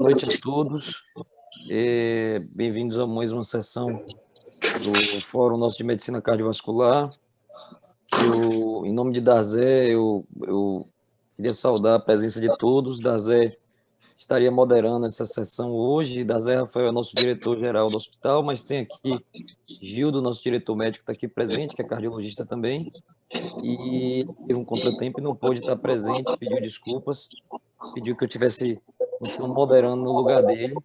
noite a todos. Bem-vindos a mais uma sessão do Fórum Nosso de Medicina Cardiovascular. Em nome de Darzé, eu queria saudar a presença de todos. Darzé estaria moderando essa sessão hoje. Darzé Rafael é nosso diretor-geral do hospital, mas tem aqui Gildo, nosso diretor médico, está aqui presente, que é cardiologista também. E teve um contratempo e não pôde estar presente, pediu desculpas, pediu que eu tivesse, então, moderando no lugar dele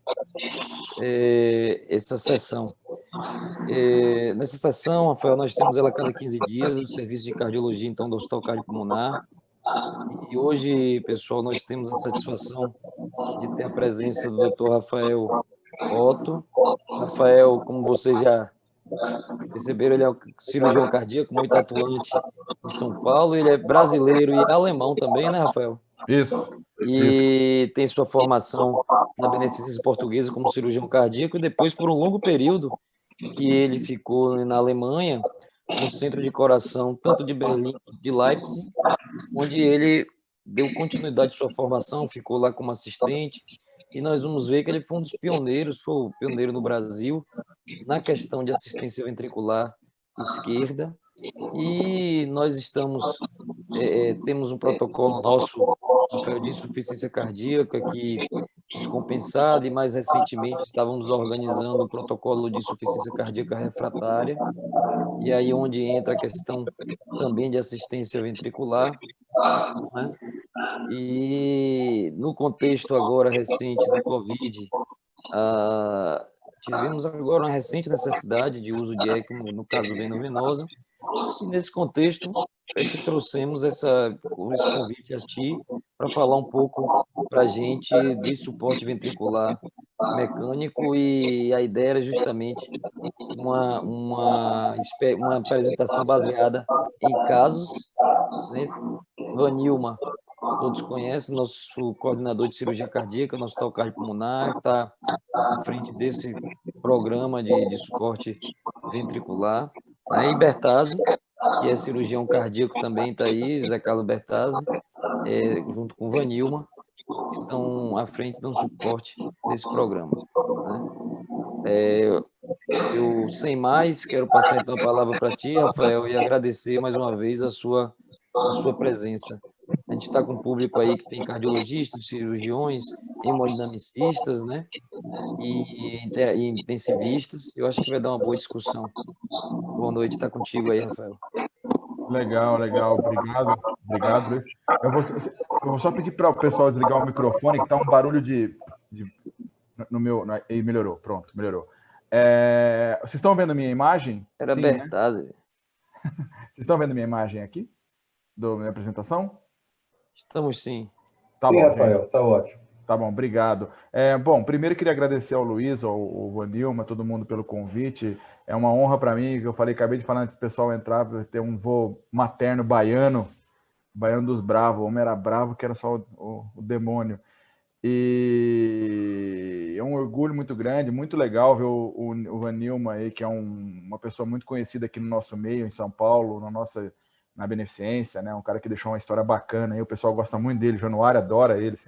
essa sessão. Nessa sessão, Rafael, nós temos ela a cada 15 dias, o serviço de cardiologia, então, do Hospital Cardiopulmonar. E hoje, pessoal, nós temos a satisfação de ter a presença do Dr. Rafael Otto. Rafael, como vocês já perceberam, ele é um cirurgião cardíaco muito atuante em São Paulo. Ele é brasileiro e alemão também, né, Rafael? Isso. E tem sua formação na Beneficência Portuguesa como cirurgião cardíaco, e depois, por um longo período, que ele ficou na Alemanha, no centro de coração, tanto de Berlim quanto de Leipzig, onde ele deu continuidade à sua formação, ficou lá como assistente, e nós vamos ver que ele foi um dos pioneiros, foi o pioneiro no Brasil, na questão de assistência ventricular esquerda, e nós temos um protocolo nosso, Rafael, de insuficiência cardíaca, que descompensada, e mais recentemente estávamos organizando o protocolo de insuficiência cardíaca refratária, e aí onde entra a questão também de assistência ventricular, né? E no contexto agora recente do Covid, tivemos agora uma recente necessidade de uso de ECMO, no caso veno-venosa, e nesse contexto é que trouxemos esse convite a ti para falar um pouco para a gente de suporte ventricular mecânico, e a ideia era justamente uma apresentação baseada em casos, né? Vanilma, todos conhecem, nosso coordenador de cirurgia cardíaca, nosso hospital cardiopulmonar, está à frente desse programa de suporte ventricular, né? E Bertazzi, que é cirurgião cardíaco também, está aí, José Carlos Bertazzi, junto com Vanilma, que estão à frente dando suporte nesse programa, né? Eu, sem mais, quero passar então a palavra para ti, Rafael, e agradecer mais uma vez a sua presença. A gente está com um público aí que tem cardiologistas, cirurgiões, hemodinamicistas, né? E intensivistas. Eu acho que vai dar uma boa discussão. Boa noite, está contigo aí, Rafael. Legal. Obrigado, Luiz. Eu vou só pedir para o pessoal desligar o microfone, que está um barulho no meu... Aí melhorou, pronto, melhorou. Vocês estão vendo a minha imagem? Era Sim, Bertazzi. né? Vocês estão vendo a minha imagem aqui? Da minha apresentação? Estamos sim. Tá sim, bom, Rafael, tá ótimo. Tá bom, obrigado. Bom, primeiro queria agradecer ao Luiz, ao Vanilma, todo mundo pelo convite. É uma honra para mim, que eu acabei de falar antes do pessoal entrar, ter um voo materno baiano dos bravos. O homem era bravo, que era só o demônio. E é um orgulho muito grande, muito legal ver o Vanilma aí, que é uma pessoa muito conhecida aqui no nosso meio, em São Paulo, na Beneficência, né? Um cara que deixou uma história bacana aí, o pessoal gosta muito dele, o Januário adora ele,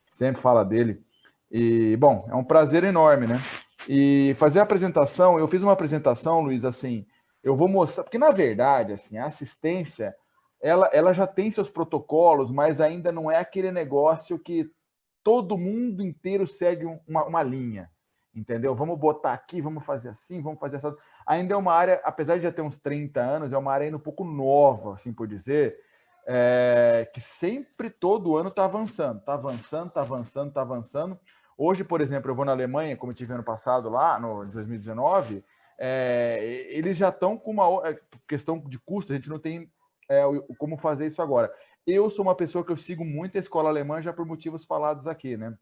sempre fala dele. E, bom, é um prazer enorme, né? E fazer a apresentação, eu fiz uma apresentação, Luiz, assim, eu vou mostrar, porque na verdade, assim, a assistência, ela já tem seus protocolos, mas ainda não é aquele negócio que todo mundo inteiro segue uma linha, entendeu? Vamos botar aqui, vamos fazer assim, vamos fazer assim. Ainda é uma área, apesar de já ter uns 30 anos, é uma área ainda um pouco nova, assim por dizer, que sempre, todo ano, está avançando. Hoje, por exemplo, eu vou na Alemanha, como eu tive ano passado lá, em 2019, eles já estão com uma questão de custo, a gente não tem como fazer isso agora. Eu sou uma pessoa que eu sigo muito a escola alemã já por motivos falados aqui, né?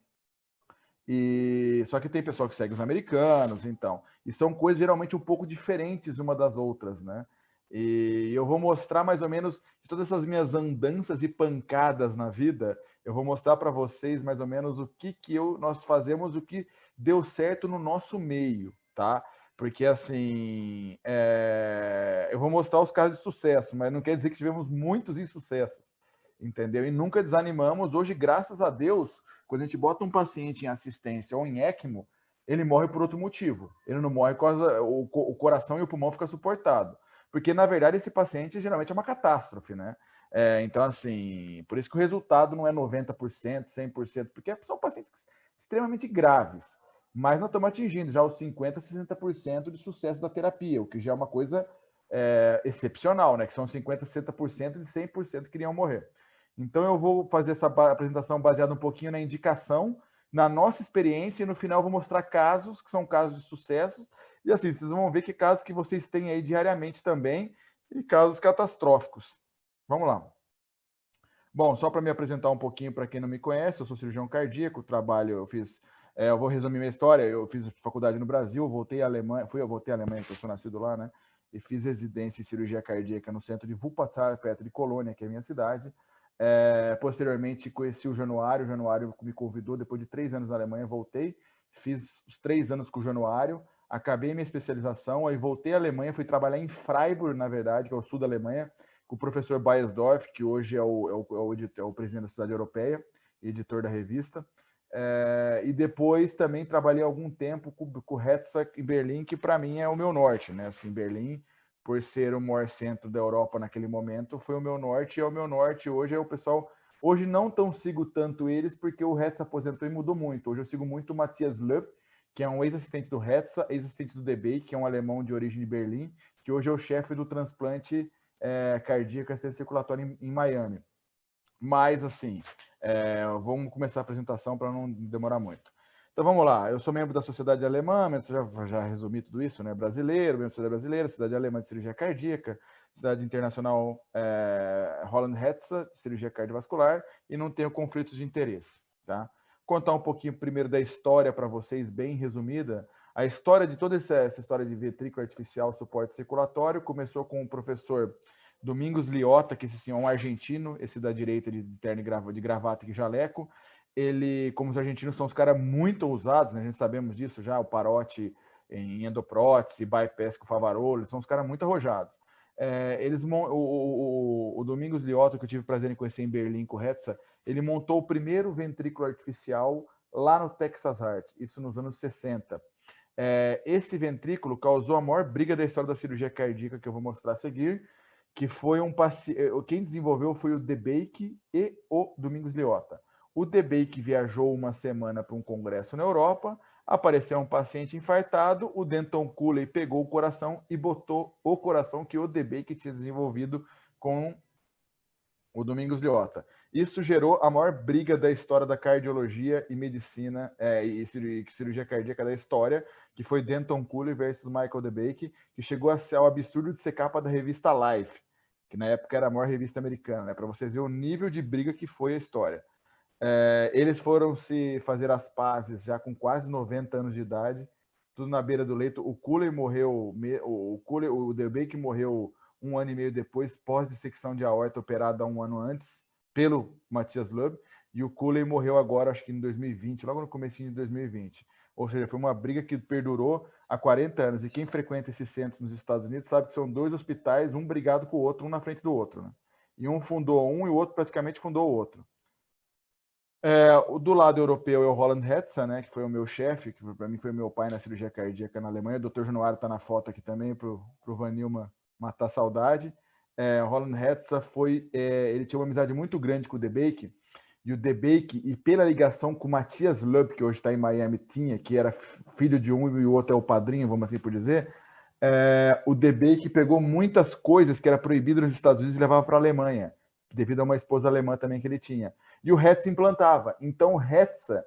Só que tem pessoal que segue os americanos, então. E são coisas geralmente um pouco diferentes uma das outras, né? E eu vou mostrar mais ou menos de todas essas minhas andanças e pancadas na vida, eu vou mostrar para vocês mais ou menos o que nós fazemos, o que deu certo no nosso meio, tá? Porque, assim, eu vou mostrar os casos de sucesso, mas não quer dizer que tivemos muitos insucessos, entendeu? E nunca desanimamos. Hoje, graças a Deus, Quando a gente bota um paciente em assistência ou em ECMO, ele morre por outro motivo. Ele não morre por causa o coração e o pulmão ficam suportados. Porque, na verdade, esse paciente geralmente é uma catástrofe, né? Então, assim, por isso que o resultado não é 90%, 100%, porque são pacientes extremamente graves. Mas nós estamos atingindo já os 50%, 60% de sucesso da terapia, o que já é uma coisa excepcional, né? Que são 50%, 60% de 100% que iriam morrer. Então, eu vou fazer essa apresentação baseada um pouquinho na indicação, na nossa experiência, e no final eu vou mostrar casos que são casos de sucesso. E assim, vocês vão ver que casos que vocês têm aí diariamente também, e casos catastróficos. Vamos lá. Bom, só para me apresentar um pouquinho para quem não me conhece, eu sou cirurgião cardíaco, eu vou resumir minha história, eu fiz faculdade no Brasil, voltei à Alemanha, voltei à Alemanha, porque eu sou nascido lá, né? E fiz residência em cirurgia cardíaca no centro de Wuppertal, perto de Colônia, que é a minha cidade. Posteriormente, conheci o Januário me convidou, depois de 3 anos na Alemanha, voltei, fiz os 3 anos com o Januário, acabei minha especialização, aí voltei à Alemanha, fui trabalhar em Freiburg, na verdade, que é o sul da Alemanha, com o professor Baesdorf, que hoje é o presidente da Sociedade Europeia, editor da revista. E depois também trabalhei algum tempo com o Hetza em Berlim, que para mim é o meu norte, né? Assim, Berlim, por ser o maior centro da Europa naquele momento, foi o meu norte, e é o meu norte. Hoje é o pessoal. Hoje não tão sigo tanto eles, porque o Hetza aposentou e mudou muito. Hoje eu sigo muito o Matthias Löb, que é um ex-assistente do Hetza, ex-assistente do Debay, que é um alemão de origem de Berlim, que hoje é o chefe do transplante cardíaco e assistência circulatória em Miami. Mas, assim, vamos começar a apresentação para não demorar muito. Então, vamos lá. Eu sou membro da Sociedade Alemã, já resumi tudo isso, né? Brasileiro, membro da Sociedade Brasileira, Sociedade Alemã de Cirurgia Cardíaca, Sociedade Internacional Holland Hetza, de Cirurgia Cardiovascular, e não tenho conflitos de interesse, tá? Contar um pouquinho primeiro da história para vocês, bem resumida. A história de toda essa história de ventrículo artificial, suporte circulatório, começou com o professor Domingos Liotta, que esse é um argentino, esse da direita de terno de gravata e jaleco. Ele, como os argentinos são os caras muito ousados, né? A gente sabemos disso já, o Parotti em endoprótese, bypass com Favarolo, eles são os caras muito arrojados. O Domingos Liotta, que eu tive o prazer em conhecer em Berlim com o Hetza, ele montou o primeiro ventrículo artificial lá no Texas Heart, isso nos anos 60. Esse ventrículo causou a maior briga da história da cirurgia cardíaca, que eu vou mostrar a seguir, que foi quem desenvolveu foi o Debake e o Domingos Liotta. O Debake viajou uma semana para um congresso na Europa, apareceu um paciente infartado, o Denton Cooley pegou o coração e botou o coração que o Debake tinha desenvolvido com o Domingos Liotta. Isso gerou a maior briga da história da cardiologia e medicina e cirurgia cardíaca da história, que foi Denton Cooley versus Michael Debake, que chegou a ser o absurdo de ser capa da revista Life, que na época era a maior revista americana, né? Para vocês verem o nível de briga que foi a história. Eles foram se fazer as pazes já com quase 90 anos de idade, tudo na beira do leito. O Cooley morreu, o Debake morreu 1 ano e meio depois, pós-dissecção de aorta, operada 1 ano antes, pelo Matthias Löb, e o Cooley morreu agora, acho que em 2020, logo no começo de 2020. Ou seja, foi uma briga que perdurou há 40 anos. E quem frequenta esses centros nos Estados Unidos sabe que são 2 hospitais, um brigado com o outro, um na frente do outro, né? E um fundou um e o outro praticamente fundou o outro. Do lado europeu é o Roland Hetza, né, que foi o meu chefe, que para mim foi meu pai na cirurgia cardíaca na Alemanha. O Dr. Januário está na foto aqui também, para o Vanilma matar a saudade. O Roland Hetza ele tinha uma amizade muito grande com o Debake, e o Debake, e pela ligação com o Matthias Löb, que hoje está em Miami, que era filho de um e o outro é o padrinho, vamos assim por dizer, o Debake pegou muitas coisas que era proibido nos Estados Unidos e levava para a Alemanha, devido a uma esposa alemã também que ele tinha. E o Hetza implantava. Então o Hetza,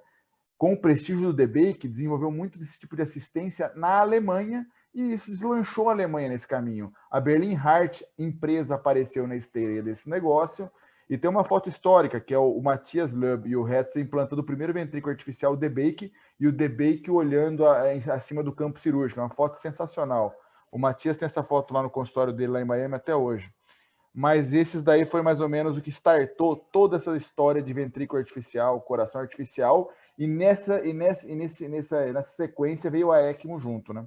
com o prestígio do Debake, desenvolveu muito desse tipo de assistência na Alemanha, e isso deslanchou a Alemanha nesse caminho. A Berlin Heart, empresa, apareceu na esteira desse negócio, e tem uma foto histórica, que é o Matthias Löb e o Hetza implantando o primeiro ventrículo artificial, o Debake, e o Debake olhando acima do campo cirúrgico. É uma foto sensacional. O Matthias tem essa foto lá no consultório dele, lá em Miami, até hoje. Mas esses daí foi mais ou menos o que startou toda essa história de ventrículo artificial, coração artificial, e nessa sequência veio a ECMO junto, né?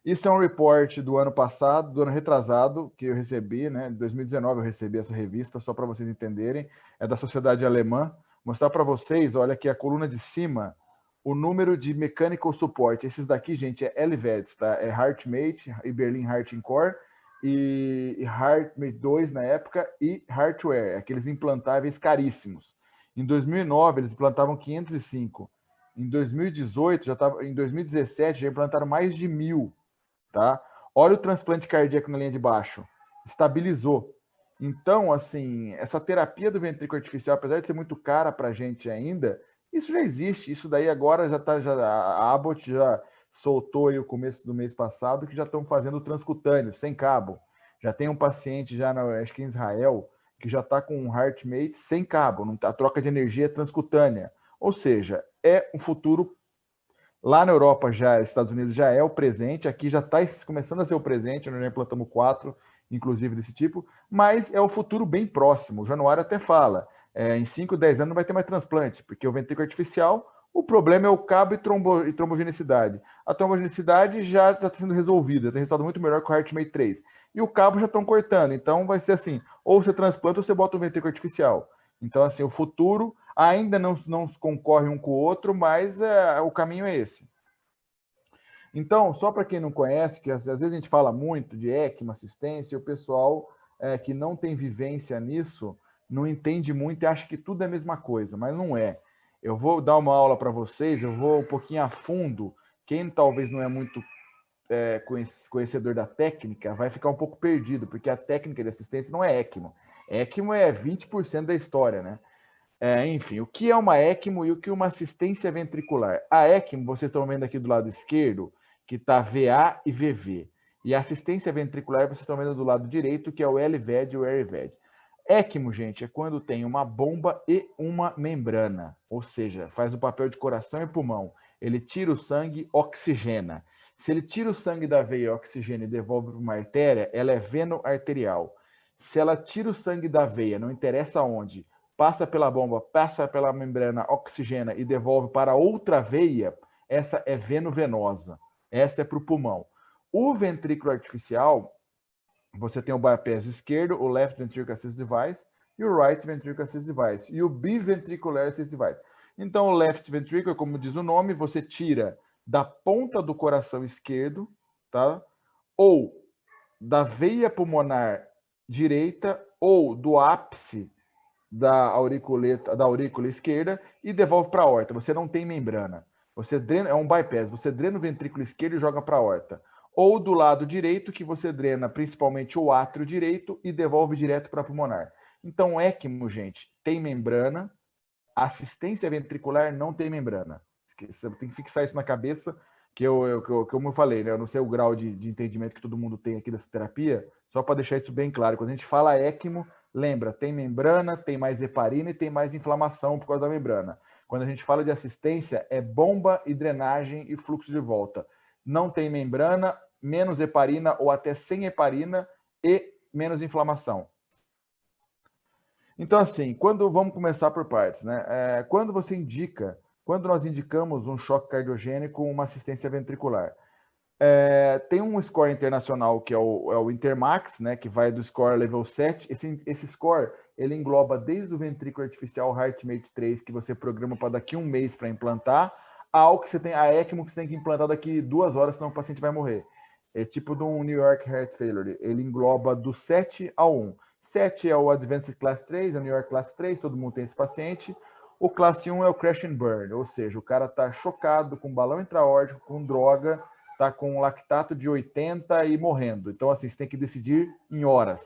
Isso é um report do ano passado, do ano retrasado, que eu recebi, né? Em 2019 eu recebi essa revista, só para vocês entenderem. É da Sociedade Alemã, mostrar para vocês, olha aqui a coluna de cima, o número de mechanical support. Esses daqui, gente, é LVADs, tá? É HeartMate e Berlin Heart Core e HeartMate 2 na época e Heartware, aqueles implantáveis caríssimos. Em 2009 eles implantavam 505. Em 2018 já tava, em 2017 já implantaram mais de 1.000, tá? Olha o transplante cardíaco na linha de baixo, estabilizou. Então, assim, essa terapia do ventrículo artificial, apesar de ser muito cara para a gente ainda, isso já existe. Isso daí agora já tá, a Abbott já soltou aí o começo do mês passado que já estão fazendo transcutâneo, sem cabo. Já tem um paciente já, acho que em Israel, que já está com um HeartMate sem cabo, a troca de energia é transcutânea. Ou seja, é um futuro. Lá na Europa, já, Estados Unidos já é o presente, aqui já está começando a ser o presente, nós já implantamos 4, inclusive desse tipo, mas é o futuro bem próximo. O Januário até fala, em 5, 10 anos não vai ter mais transplante, porque o ventrículo artificial, o problema é o cabo e trombogenicidade. A trombogenicidade já está sendo resolvida, tem resultado muito melhor que o HeartMate 3. E o cabo já estão cortando, então vai ser assim, ou você transplanta ou você bota um ventrículo artificial. Então, assim, o futuro ainda não concorre um com o outro, mas o caminho é esse. Então, só para quem não conhece, que às vezes a gente fala muito de ECMO, assistência, e o pessoal que não tem vivência nisso não entende muito e acha que tudo é a mesma coisa, mas não é. Eu vou dar uma aula para vocês, eu vou um pouquinho a fundo. Quem talvez não é muito conhecedor da técnica vai ficar um pouco perdido, porque a técnica de assistência não é ECMO. ECMO é 20% da história, né? Enfim, o que é uma ECMO e o que é uma assistência ventricular? A ECMO, vocês estão vendo aqui do lado esquerdo, que está VA e VV. E a assistência ventricular, vocês estão vendo do lado direito, que é o LVAD e o AirVAD. ECMO, gente, é quando tem uma bomba e uma membrana, ou seja, faz o papel de coração e pulmão. Ele tira o sangue, oxigena. Se ele tira o sangue da veia, oxigena e devolve para uma artéria, ela é veno-arterial. Se ela tira o sangue da veia, não interessa onde, passa pela bomba, passa pela membrana, oxigena e devolve para outra veia, essa é veno-venosa. Essa é para o pulmão. O ventrículo artificial, você tem o bypass esquerdo, o left ventricular assist device, e o right ventricular assist device, e o biventricular assist device. Então, o left ventricular, como diz o nome, você tira da ponta do coração esquerdo, tá? Ou da veia pulmonar direita, ou do ápice da aurícula esquerda e devolve para a aorta. Você não tem membrana. Você drena, é um bypass. Você drena o ventrículo esquerdo e joga para a aorta. Ou do lado direito, que você drena principalmente o átrio direito e devolve direto para a pulmonar. Então, ECMO, gente, tem membrana. Assistência ventricular não tem membrana. Você tem que fixar isso na cabeça, como eu falei, né? Eu não sei o grau de entendimento que todo mundo tem aqui dessa terapia, só para deixar isso bem claro. Quando a gente fala ECMO, lembra, tem membrana, tem mais heparina e tem mais inflamação por causa da membrana. Quando a gente fala de assistência, é bomba e drenagem e fluxo de volta. Não tem membrana, menos heparina ou até sem heparina e menos inflamação. Então, assim, vamos começar por partes, né? Quando nós indicamos um choque cardiogênico, uma assistência ventricular, tem um score internacional que é o Intermax, né, que vai do score level 7. Esse score, ele engloba desde o ventrículo artificial HeartMate 3, que você programa para daqui a um mês para implantar, ao que você tem a ECMO que você tem que implantar daqui 2 horas, senão o paciente vai morrer. É tipo de um New York Heart Failure. Ele engloba do 7 ao 1. 7 é o Advanced Class 3, é o New York Class 3, todo mundo tem esse paciente. O Classe 1 é o Crash and Burn, ou seja, o cara está chocado com balão intraórtico, com droga, está com lactato de 80 e morrendo. Então, assim, você tem que decidir em horas.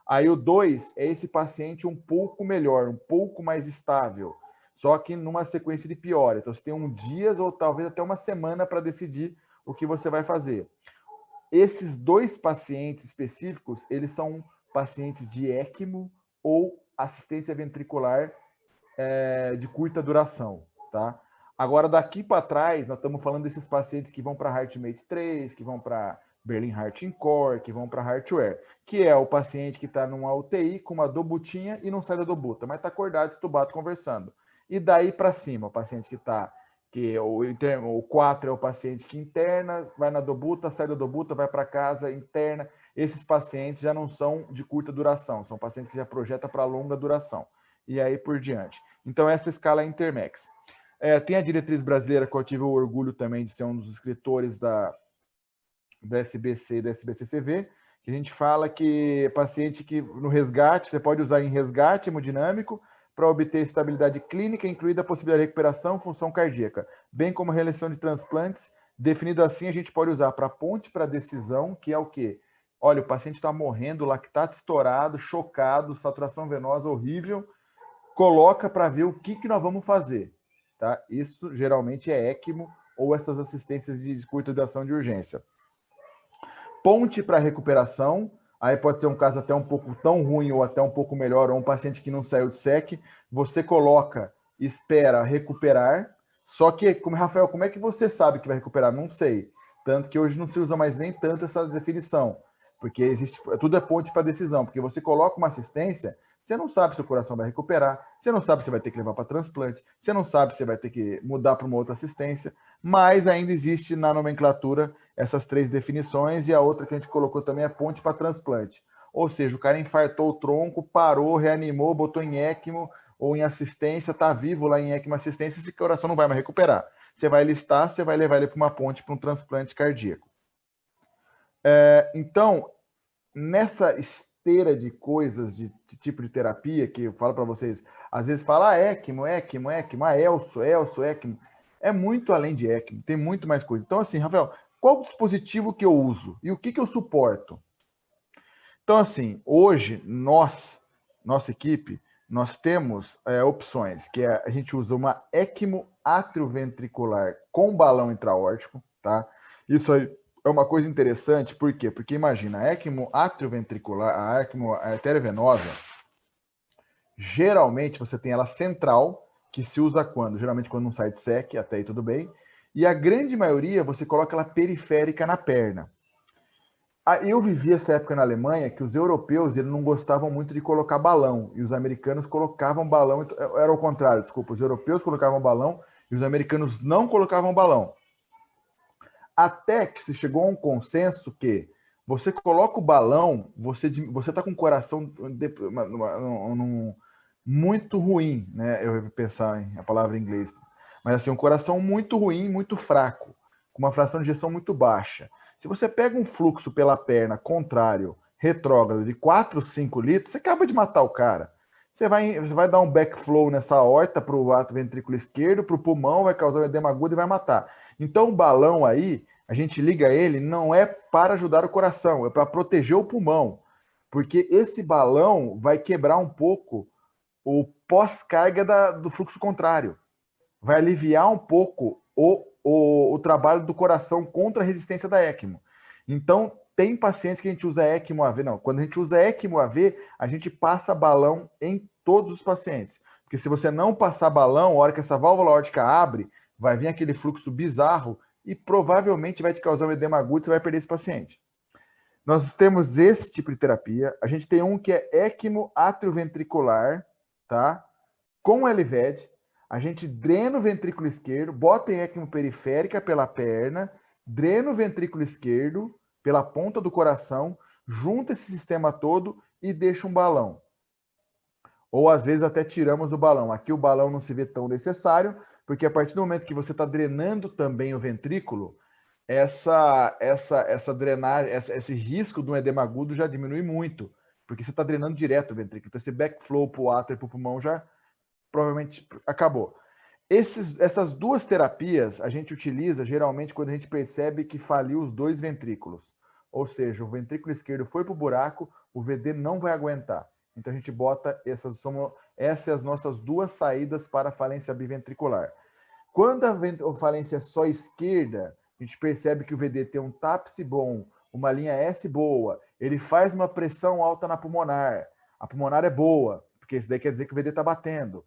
Aí o 2 é esse paciente um pouco melhor, um pouco mais estável, só que numa sequência de piora. Então, você tem dias ou talvez até uma semana para decidir o que você vai fazer. Esses 2 pacientes específicos, eles são pacientes de ECMO ou assistência ventricular de curta duração, tá? Agora, daqui para trás, nós estamos falando desses pacientes que vão para HeartMate 3, que vão para Berlin Heart Core, que vão para Heartware, que é o paciente que está numa UTI com uma dobutinha e não sai da dobuta, mas está acordado, estubado, conversando. E daí para cima, o paciente o 4 é o paciente que interna, vai na dobuta, sai da dobuta, vai para casa, interna. Esses pacientes já não são de curta duração, são pacientes que já projetam para longa duração. e aí por diante. Então, essa escala é Intermex. Tem a diretriz brasileira, que eu tive o orgulho também de ser um dos escritores da SBC e da SBCCV, que a gente fala que paciente que no resgate, você pode usar em resgate hemodinâmico para obter estabilidade clínica, incluída a possibilidade de recuperação, função cardíaca, bem como realização de transplantes. Definido assim, a gente pode usar para ponte para decisão, que é o quê? Olha, o paciente está morrendo, lactato estourado, chocado, saturação venosa horrível, coloca para ver o que nós vamos fazer. Tá? Isso geralmente é ECMO ou essas assistências de curta duração de urgência. Ponte para recuperação, aí pode ser um caso até um pouco tão ruim ou até um pouco melhor, ou um paciente que não saiu de SEC, você coloca, espera recuperar, só que, Rafael, como é que você sabe que vai recuperar? Não sei. Tanto que hoje não se usa mais nem tanto essa definição, porque existe, tudo é ponte para decisão, porque você coloca uma assistência, você não sabe se o coração vai recuperar, você não sabe se vai ter que levar para transplante, você não sabe se vai ter que mudar para uma outra assistência, mas ainda existe na nomenclatura essas 3 definições, e a outra que a gente colocou também é ponte para transplante. Ou seja, o cara infartou o tronco, parou, reanimou, botou em ECMO ou em assistência, está vivo lá em ECMO assistência, esse coração não vai mais recuperar. Você vai listar, você vai levar ele para uma ponte, para um transplante cardíaco. Então, nessa esteira de coisas, de tipo de terapia, que eu falo para vocês, às vezes fala ECMO, ELSO, ECMO. É muito além de ECMO, tem muito mais coisa. Então, assim, Rafael, qual o dispositivo que eu uso e o que eu suporto? Então, assim, hoje, nossa equipe, nós temos opções, que a gente usa uma ECMO atrioventricular com balão intraórtico, tá? Isso aí é uma coisa interessante, por quê? Porque imagina, a ECMO atrioventricular, a ECMO arteriovenosa, geralmente você tem ela central, que se usa quando? Geralmente quando não sai de SEC, até aí tudo bem. E a grande maioria você coloca ela periférica na perna. Eu vivi essa época na Alemanha que os europeus eles não gostavam muito de colocar balão e os americanos colocavam balão. Era o contrário, desculpa. Os europeus colocavam balão e os americanos não colocavam balão. Até que se chegou a um consenso que você coloca o balão, você está com o coração muito ruim, né? Eu vou pensar em a palavra em inglês. Mas assim, um coração muito ruim, muito fraco, com uma fração de ejeção muito baixa. Se você pega um fluxo pela perna contrário, retrógrado, de 4, 5 litros, você acaba de matar o cara. Você vai dar um backflow nessa aorta para o ato ventrículo esquerdo, para o pulmão, vai causar um edema agudo e vai matar. Então, o balão aí, a gente liga ele, não é para ajudar o coração, é para proteger o pulmão. Porque esse balão vai quebrar um pouco o pós-carga do fluxo contrário. Vai aliviar um pouco o trabalho do coração contra a resistência da ECMO. Então, tem pacientes que a gente usa ECMO AV. Não, quando a gente usa ECMO AV, a gente passa balão em todos os pacientes. Porque se você não passar balão, a hora que essa válvula aórtica abre, vai vir aquele fluxo bizarro e provavelmente vai te causar um edema agudo e você vai perder esse paciente. Nós temos esse tipo de terapia. A gente tem um que é ECMO atrioventricular, tá? Com LVED. A gente drena o ventrículo esquerdo, bota em ECMO periférica pela perna, drena o ventrículo esquerdo pela ponta do coração, junta esse sistema todo e deixa um balão. Ou às vezes até tiramos o balão. Aqui o balão não se vê tão necessário, porque a partir do momento que você está drenando também o ventrículo, essa drenagem, esse risco de um edema agudo já diminui muito, porque você está drenando direto o ventrículo. Então esse backflow para o átrio e para o pulmão já provavelmente acabou. Essas 2 terapias a gente utiliza geralmente quando a gente percebe que faliu os 2 ventrículos. Ou seja, o ventrículo esquerdo foi para o buraco, o VD não vai aguentar. Então a gente bota essas são as nossas 2 saídas para a falência biventricular. Quando a falência é só esquerda, a gente percebe que o VD tem um TAPSE bom, uma linha S boa, ele faz uma pressão alta na pulmonar. A pulmonar é boa, porque isso daí quer dizer que o VD está batendo.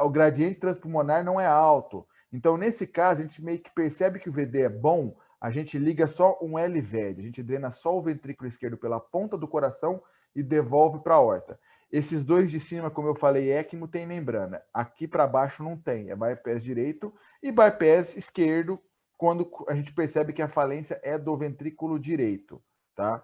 O gradiente transpulmonar não é alto. Então, nesse caso, a gente meio que percebe que o VD é bom, a gente liga só um LVED, a gente drena só o ventrículo esquerdo pela ponta do coração e devolve para a aorta. Esses 2 de cima, como eu falei, ECMO tem membrana. Aqui para baixo não tem, é bypass direito e bypass esquerdo, quando a gente percebe que a falência é do ventrículo direito, tá?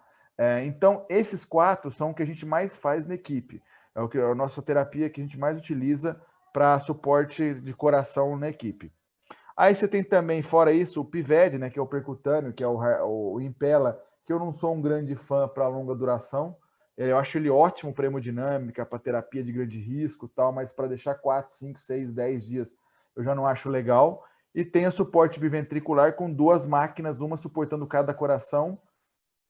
Então, esses 4 são o que a gente mais faz na equipe. É a nossa terapia que a gente mais utiliza para suporte de coração na equipe. Aí você tem também, fora isso, o Pived, né, que é o percutâneo, que é o Impella, que eu não sou um grande fã para longa duração. Eu acho ele ótimo para hemodinâmica, para terapia de grande risco e tal, mas para deixar 4, 5, 6, 10 dias eu já não acho legal. E tem o suporte biventricular com 2 máquinas, uma suportando cada coração,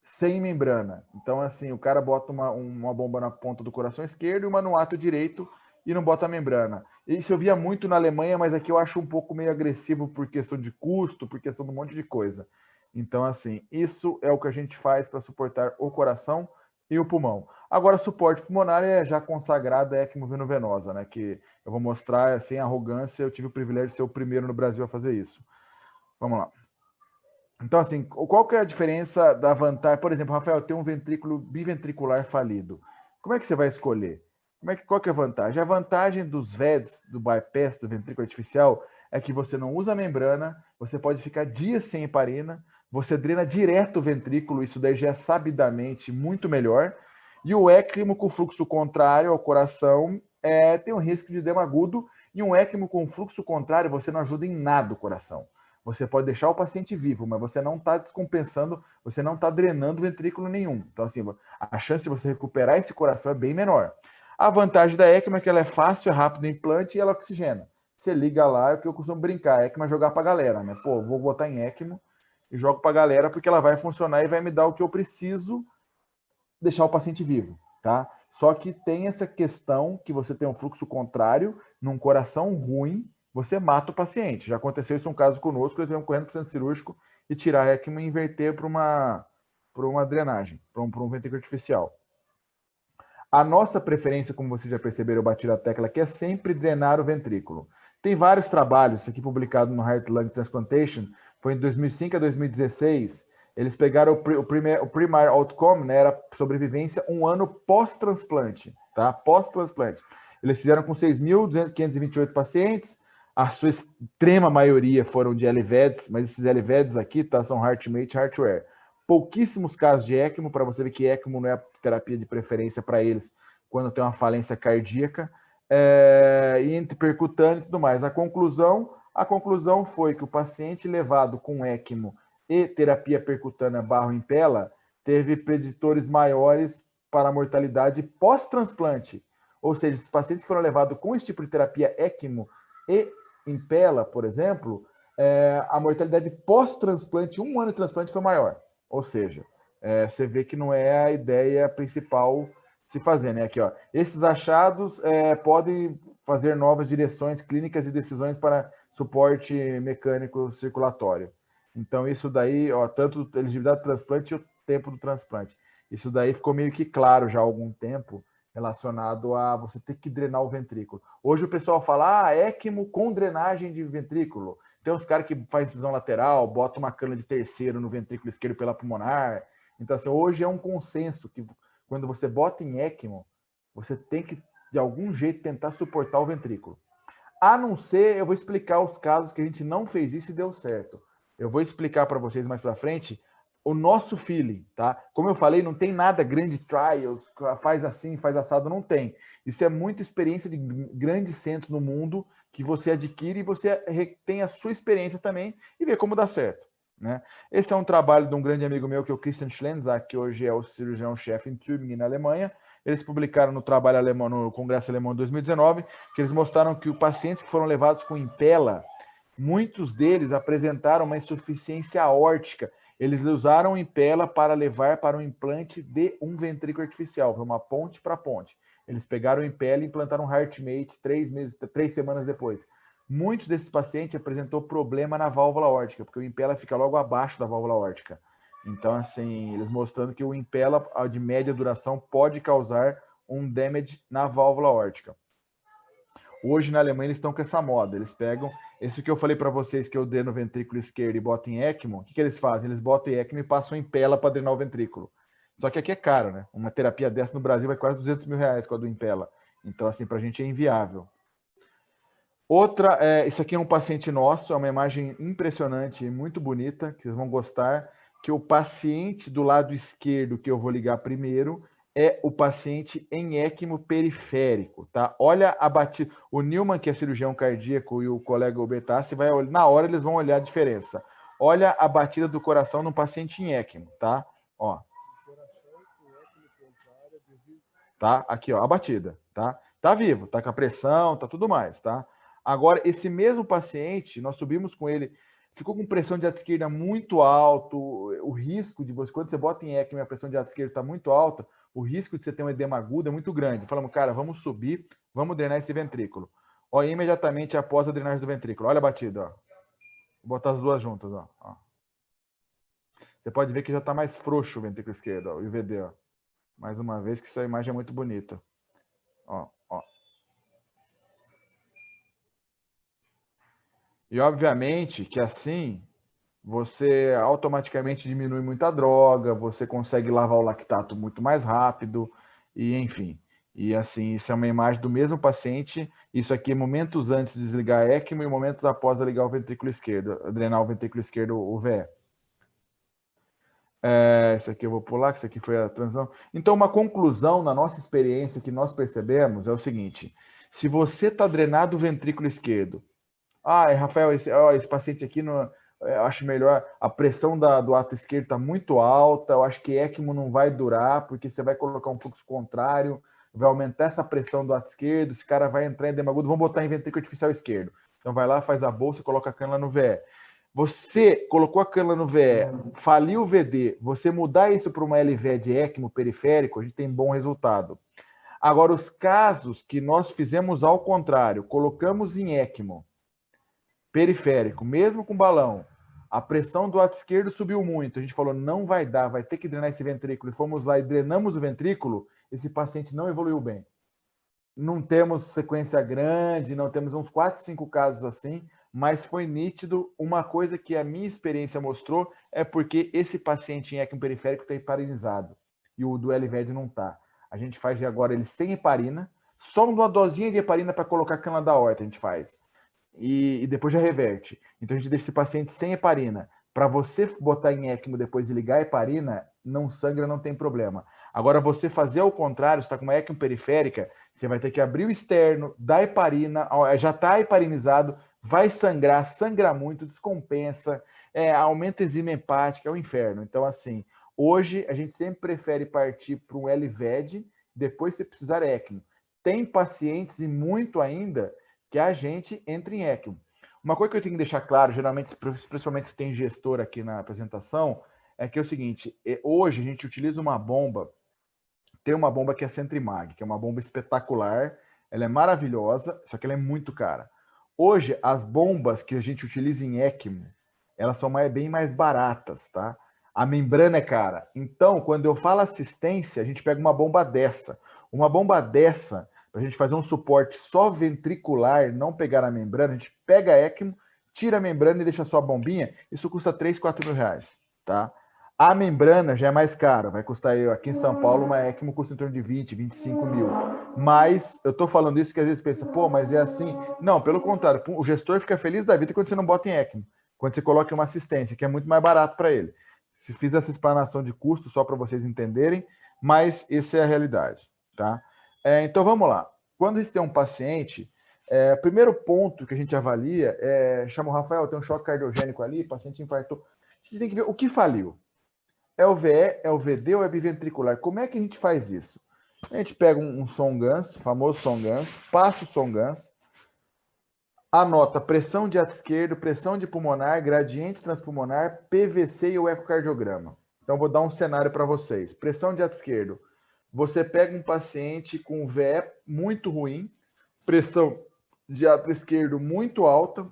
sem membrana. Então, assim, o cara bota uma bomba na ponta do coração esquerdo e uma no ato direito e não bota a membrana. Isso eu via muito na Alemanha, mas aqui eu acho um pouco meio agressivo por questão de custo, por questão de um monte de coisa. Então, assim, isso é o que a gente faz para suportar o coração e o pulmão. Agora, suporte pulmonar é já consagrado, é ECMO veno-venosa, né? Que eu vou mostrar sem arrogância, eu tive o privilégio de ser o primeiro no Brasil a fazer isso. Vamos lá. Então, assim, qual que é a diferença da vantagem? Por exemplo, Rafael, tem um ventrículo biventricular falido. Como é que você vai escolher? Qual que é a vantagem? A vantagem dos VEDs, do bypass, do ventrículo artificial, é que você não usa membrana, você pode ficar dias sem heparina, você drena direto o ventrículo, isso daí já é sabidamente muito melhor. E o ECMO com fluxo contrário ao coração tem um risco de edema agudo, e um ECMO com fluxo contrário você não ajuda em nada o coração. Você pode deixar o paciente vivo, mas você não está descompensando, você não está drenando ventrículo nenhum. Então, assim, a chance de você recuperar esse coração é bem menor. A vantagem da ECMO é que ela é fácil, é rápido o implante e ela oxigena. Você liga lá, é o que eu costumo brincar, a ECMO é jogar para a galera, né? Pô, vou botar em ECMO e jogo para a galera porque ela vai funcionar e vai me dar o que eu preciso deixar o paciente vivo, tá? Só que tem essa questão que você tem um fluxo contrário num coração ruim, você mata o paciente. Já aconteceu isso um caso conosco, eles iam correndo para o centro cirúrgico e tirar a ECMO e inverter para uma drenagem, para um ventrículo artificial. A nossa preferência, como vocês já perceberam, eu bati a tecla aqui, é sempre drenar o ventrículo. Tem vários trabalhos, isso aqui publicado no Heart Lung Transplantation, foi em 2005 a 2016, eles pegaram o primary outcome, né, era sobrevivência um ano pós-transplante, tá? Pós-transplante. Eles fizeram com 6.528 pacientes, a sua extrema maioria foram de LVADs, mas esses LVADs aqui, tá, são HeartMate, HeartWare. Pouquíssimos casos de ECMO, para você ver que ECMO não é a terapia de preferência para eles quando tem uma falência cardíaca, e entre percutâneo e tudo mais. A conclusão foi que o paciente levado com ECMO e terapia percutânea barro Impella teve preditores maiores para a mortalidade pós-transplante. Ou seja, esses pacientes que foram levados com esse tipo de terapia ECMO e Impella, por exemplo, a mortalidade pós-transplante, um ano de transplante, foi maior. Ou seja, você vê que não é a ideia principal se fazer, né? Aqui, ó, esses achados podem fazer novas direções clínicas e decisões para suporte mecânico circulatório. Então, isso daí, ó, tanto a elegibilidade do transplante e o tempo do transplante. Isso daí ficou meio que claro já há algum tempo relacionado a você ter que drenar o ventrículo. Hoje o pessoal fala, ECMO com drenagem de ventrículo. Tem uns caras que fazem incisão lateral, bota uma cana de terceiro no ventrículo esquerdo pela pulmonar. Então, assim, hoje é um consenso que quando você bota em ECMO, você tem que, de algum jeito, tentar suportar o ventrículo. A não ser, eu vou explicar os casos que a gente não fez isso e deu certo. Eu vou explicar para vocês mais para frente o nosso feeling, tá? Como eu falei, não tem nada grande trials, faz assim, faz assado, não tem. Isso é muita experiência de grandes centros no mundo que você adquire e você tem a sua experiência também e vê como dá certo, né? Esse é um trabalho de um grande amigo meu, que é o Christian Schlenzak, que hoje é o cirurgião-chefe em Tübingen, na Alemanha. Eles publicaram no trabalho alemão, no Congresso Alemão de 2019, que eles mostraram que os pacientes que foram levados com Impella, muitos deles apresentaram uma insuficiência aórtica. Eles usaram Impella para levar para um implante de um ventrículo artificial, foi uma ponte para ponte. Eles pegaram o Impella e implantaram um HeartMate 3 semanas depois. Muitos desses pacientes apresentou problema na válvula aórtica, porque o Impella fica logo abaixo da válvula aórtica. Então, assim, eles mostrando que o Impella de média duração pode causar um damage na válvula aórtica. Hoje, na Alemanha, eles estão com essa moda. Eles pegam esse que eu falei para vocês, que eu dreno o ventrículo esquerdo e boto em ECMO. O que eles fazem? Eles botam em ECMO e passam em Impella para drenar o ventrículo. Só que aqui é caro, né? Uma terapia dessa no Brasil vai quase 200 mil reais com a do Impella. Então, assim, para a gente é inviável. Outra, isso aqui é um paciente nosso, é uma imagem impressionante e muito bonita, que vocês vão gostar, que o paciente do lado esquerdo, que eu vou ligar primeiro, é o paciente em ECMO periférico, tá? Olha a batida. O Nilman, que é cirurgião cardíaco, e o colega Obetassi, na hora eles vão olhar a diferença. Olha a batida do coração no paciente em ECMO, tá? Ó. Tá? Aqui, ó, a batida, tá? Tá vivo, tá com a pressão, tá tudo mais, tá? Agora, esse mesmo paciente, nós subimos com ele, ficou com pressão de ato esquerda muito alto, o risco de você, quando você bota em ECMO e a pressão de ato esquerda está muito alta, o risco de você ter um edema agudo é muito grande. Falamos, cara, vamos subir, vamos drenar esse ventrículo. Ó, imediatamente após a drenagem do ventrículo, olha a batida, ó. Vou botar as duas juntas, ó. Você pode ver que já está mais frouxo o ventrículo esquerdo, ó, o IVD, ó. Mais uma vez que essa imagem é muito bonita. Ó, ó. E obviamente que assim você automaticamente diminui muita droga, você consegue lavar o lactato muito mais rápido, e enfim. E assim, isso é uma imagem do mesmo paciente. Isso aqui é momentos antes de desligar a ECMO e momentos após ligar o ventrículo esquerdo, drenar o ventrículo esquerdo, o VE. Isso aqui eu vou pular, que isso aqui foi a transição. Então, uma conclusão na nossa experiência que nós percebemos é o seguinte: se você está drenado o ventrículo esquerdo, Rafael, esse paciente aqui, eu acho melhor, a pressão do ato esquerdo está muito alta, eu acho que ECMO não vai durar, porque você vai colocar um fluxo contrário, vai aumentar essa pressão do ato esquerdo, esse cara vai entrar em edema agudo, vamos botar em ventrículo artificial esquerdo. Então vai lá, faz a bolsa, coloca a cânula no VE. Você colocou a cânula no VE, faliu o VD, você mudar isso para uma LV de ECMO periférico, a gente tem bom resultado. Agora, os casos que nós fizemos ao contrário, colocamos em ECMO periférico, mesmo com balão, a pressão do ato esquerdo subiu muito, a gente falou, não vai dar, vai ter que drenar esse ventrículo, e fomos lá e drenamos o ventrículo, esse paciente não evoluiu bem. Não temos sequência grande, não temos uns 4, 5 casos assim, mas foi nítido. Uma coisa que a minha experiência mostrou é porque esse paciente em ECMO periférico está heparinizado e o do LVED não está. A gente faz agora ele sem heparina, só uma dosinha de heparina para colocar a cânula da aorta a gente faz. E depois já reverte. Então a gente deixa esse paciente sem heparina. Para você botar em ECMO depois e ligar a heparina, não sangra, não tem problema. Agora, você fazer ao contrário, você está com uma ECMO periférica, você vai ter que abrir o externo, dar heparina, já está heparinizado, vai sangrar, sangra muito, descompensa, aumenta a enzima hepática, é o inferno. Então, assim, hoje a gente sempre prefere partir para um LVED, depois se precisar ECMO. Tem pacientes, e muito ainda, que a gente entra em ECMO. Uma coisa que eu tenho que deixar claro, geralmente, principalmente se tem gestor aqui na apresentação, é que é o seguinte, hoje a gente utiliza uma bomba, tem uma bomba que é a Centrimag, que é uma bomba espetacular, ela é maravilhosa, só que ela é muito cara. Hoje, as bombas que a gente utiliza em ECMO, elas são bem mais baratas, tá? A membrana é cara. Então, quando eu falo assistência, a gente pega uma bomba dessa. Uma bomba dessa, para a gente fazer um suporte só ventricular, não pegar a membrana, a gente pega a ECMO, tira a membrana e deixa só a bombinha, isso custa 3, 4 mil reais, tá? A membrana já é mais cara, vai custar, aqui em São Paulo, uma ECMO custa em torno de 20, 25 mil. Mas eu tô falando isso que às vezes pensa, pô, mas é assim. Não, pelo contrário, o gestor fica feliz da vida quando você não bota em ECMO, quando você coloca uma assistência, que é muito mais barato para ele. Se fiz essa explanação de custo só para vocês entenderem, mas essa é a realidade, tá? Então vamos lá. Quando a gente tem um paciente, o primeiro ponto que a gente avalia chama o Rafael, tem um choque cardiogênico ali, paciente infartou. A gente tem que ver o que faliu. É o VE, é o VD ou é biventricular? Como é que a gente faz isso? A gente pega um Song-Ganz, famoso Song-Ganz, passa o Song-Ganz, anota pressão de ato esquerdo, pressão de pulmonar, gradiente transpulmonar, PVC e o ecocardiograma. Então, vou dar um cenário para vocês. Pressão de ato esquerdo. Você pega um paciente com VE muito ruim, pressão de ato esquerdo muito alta,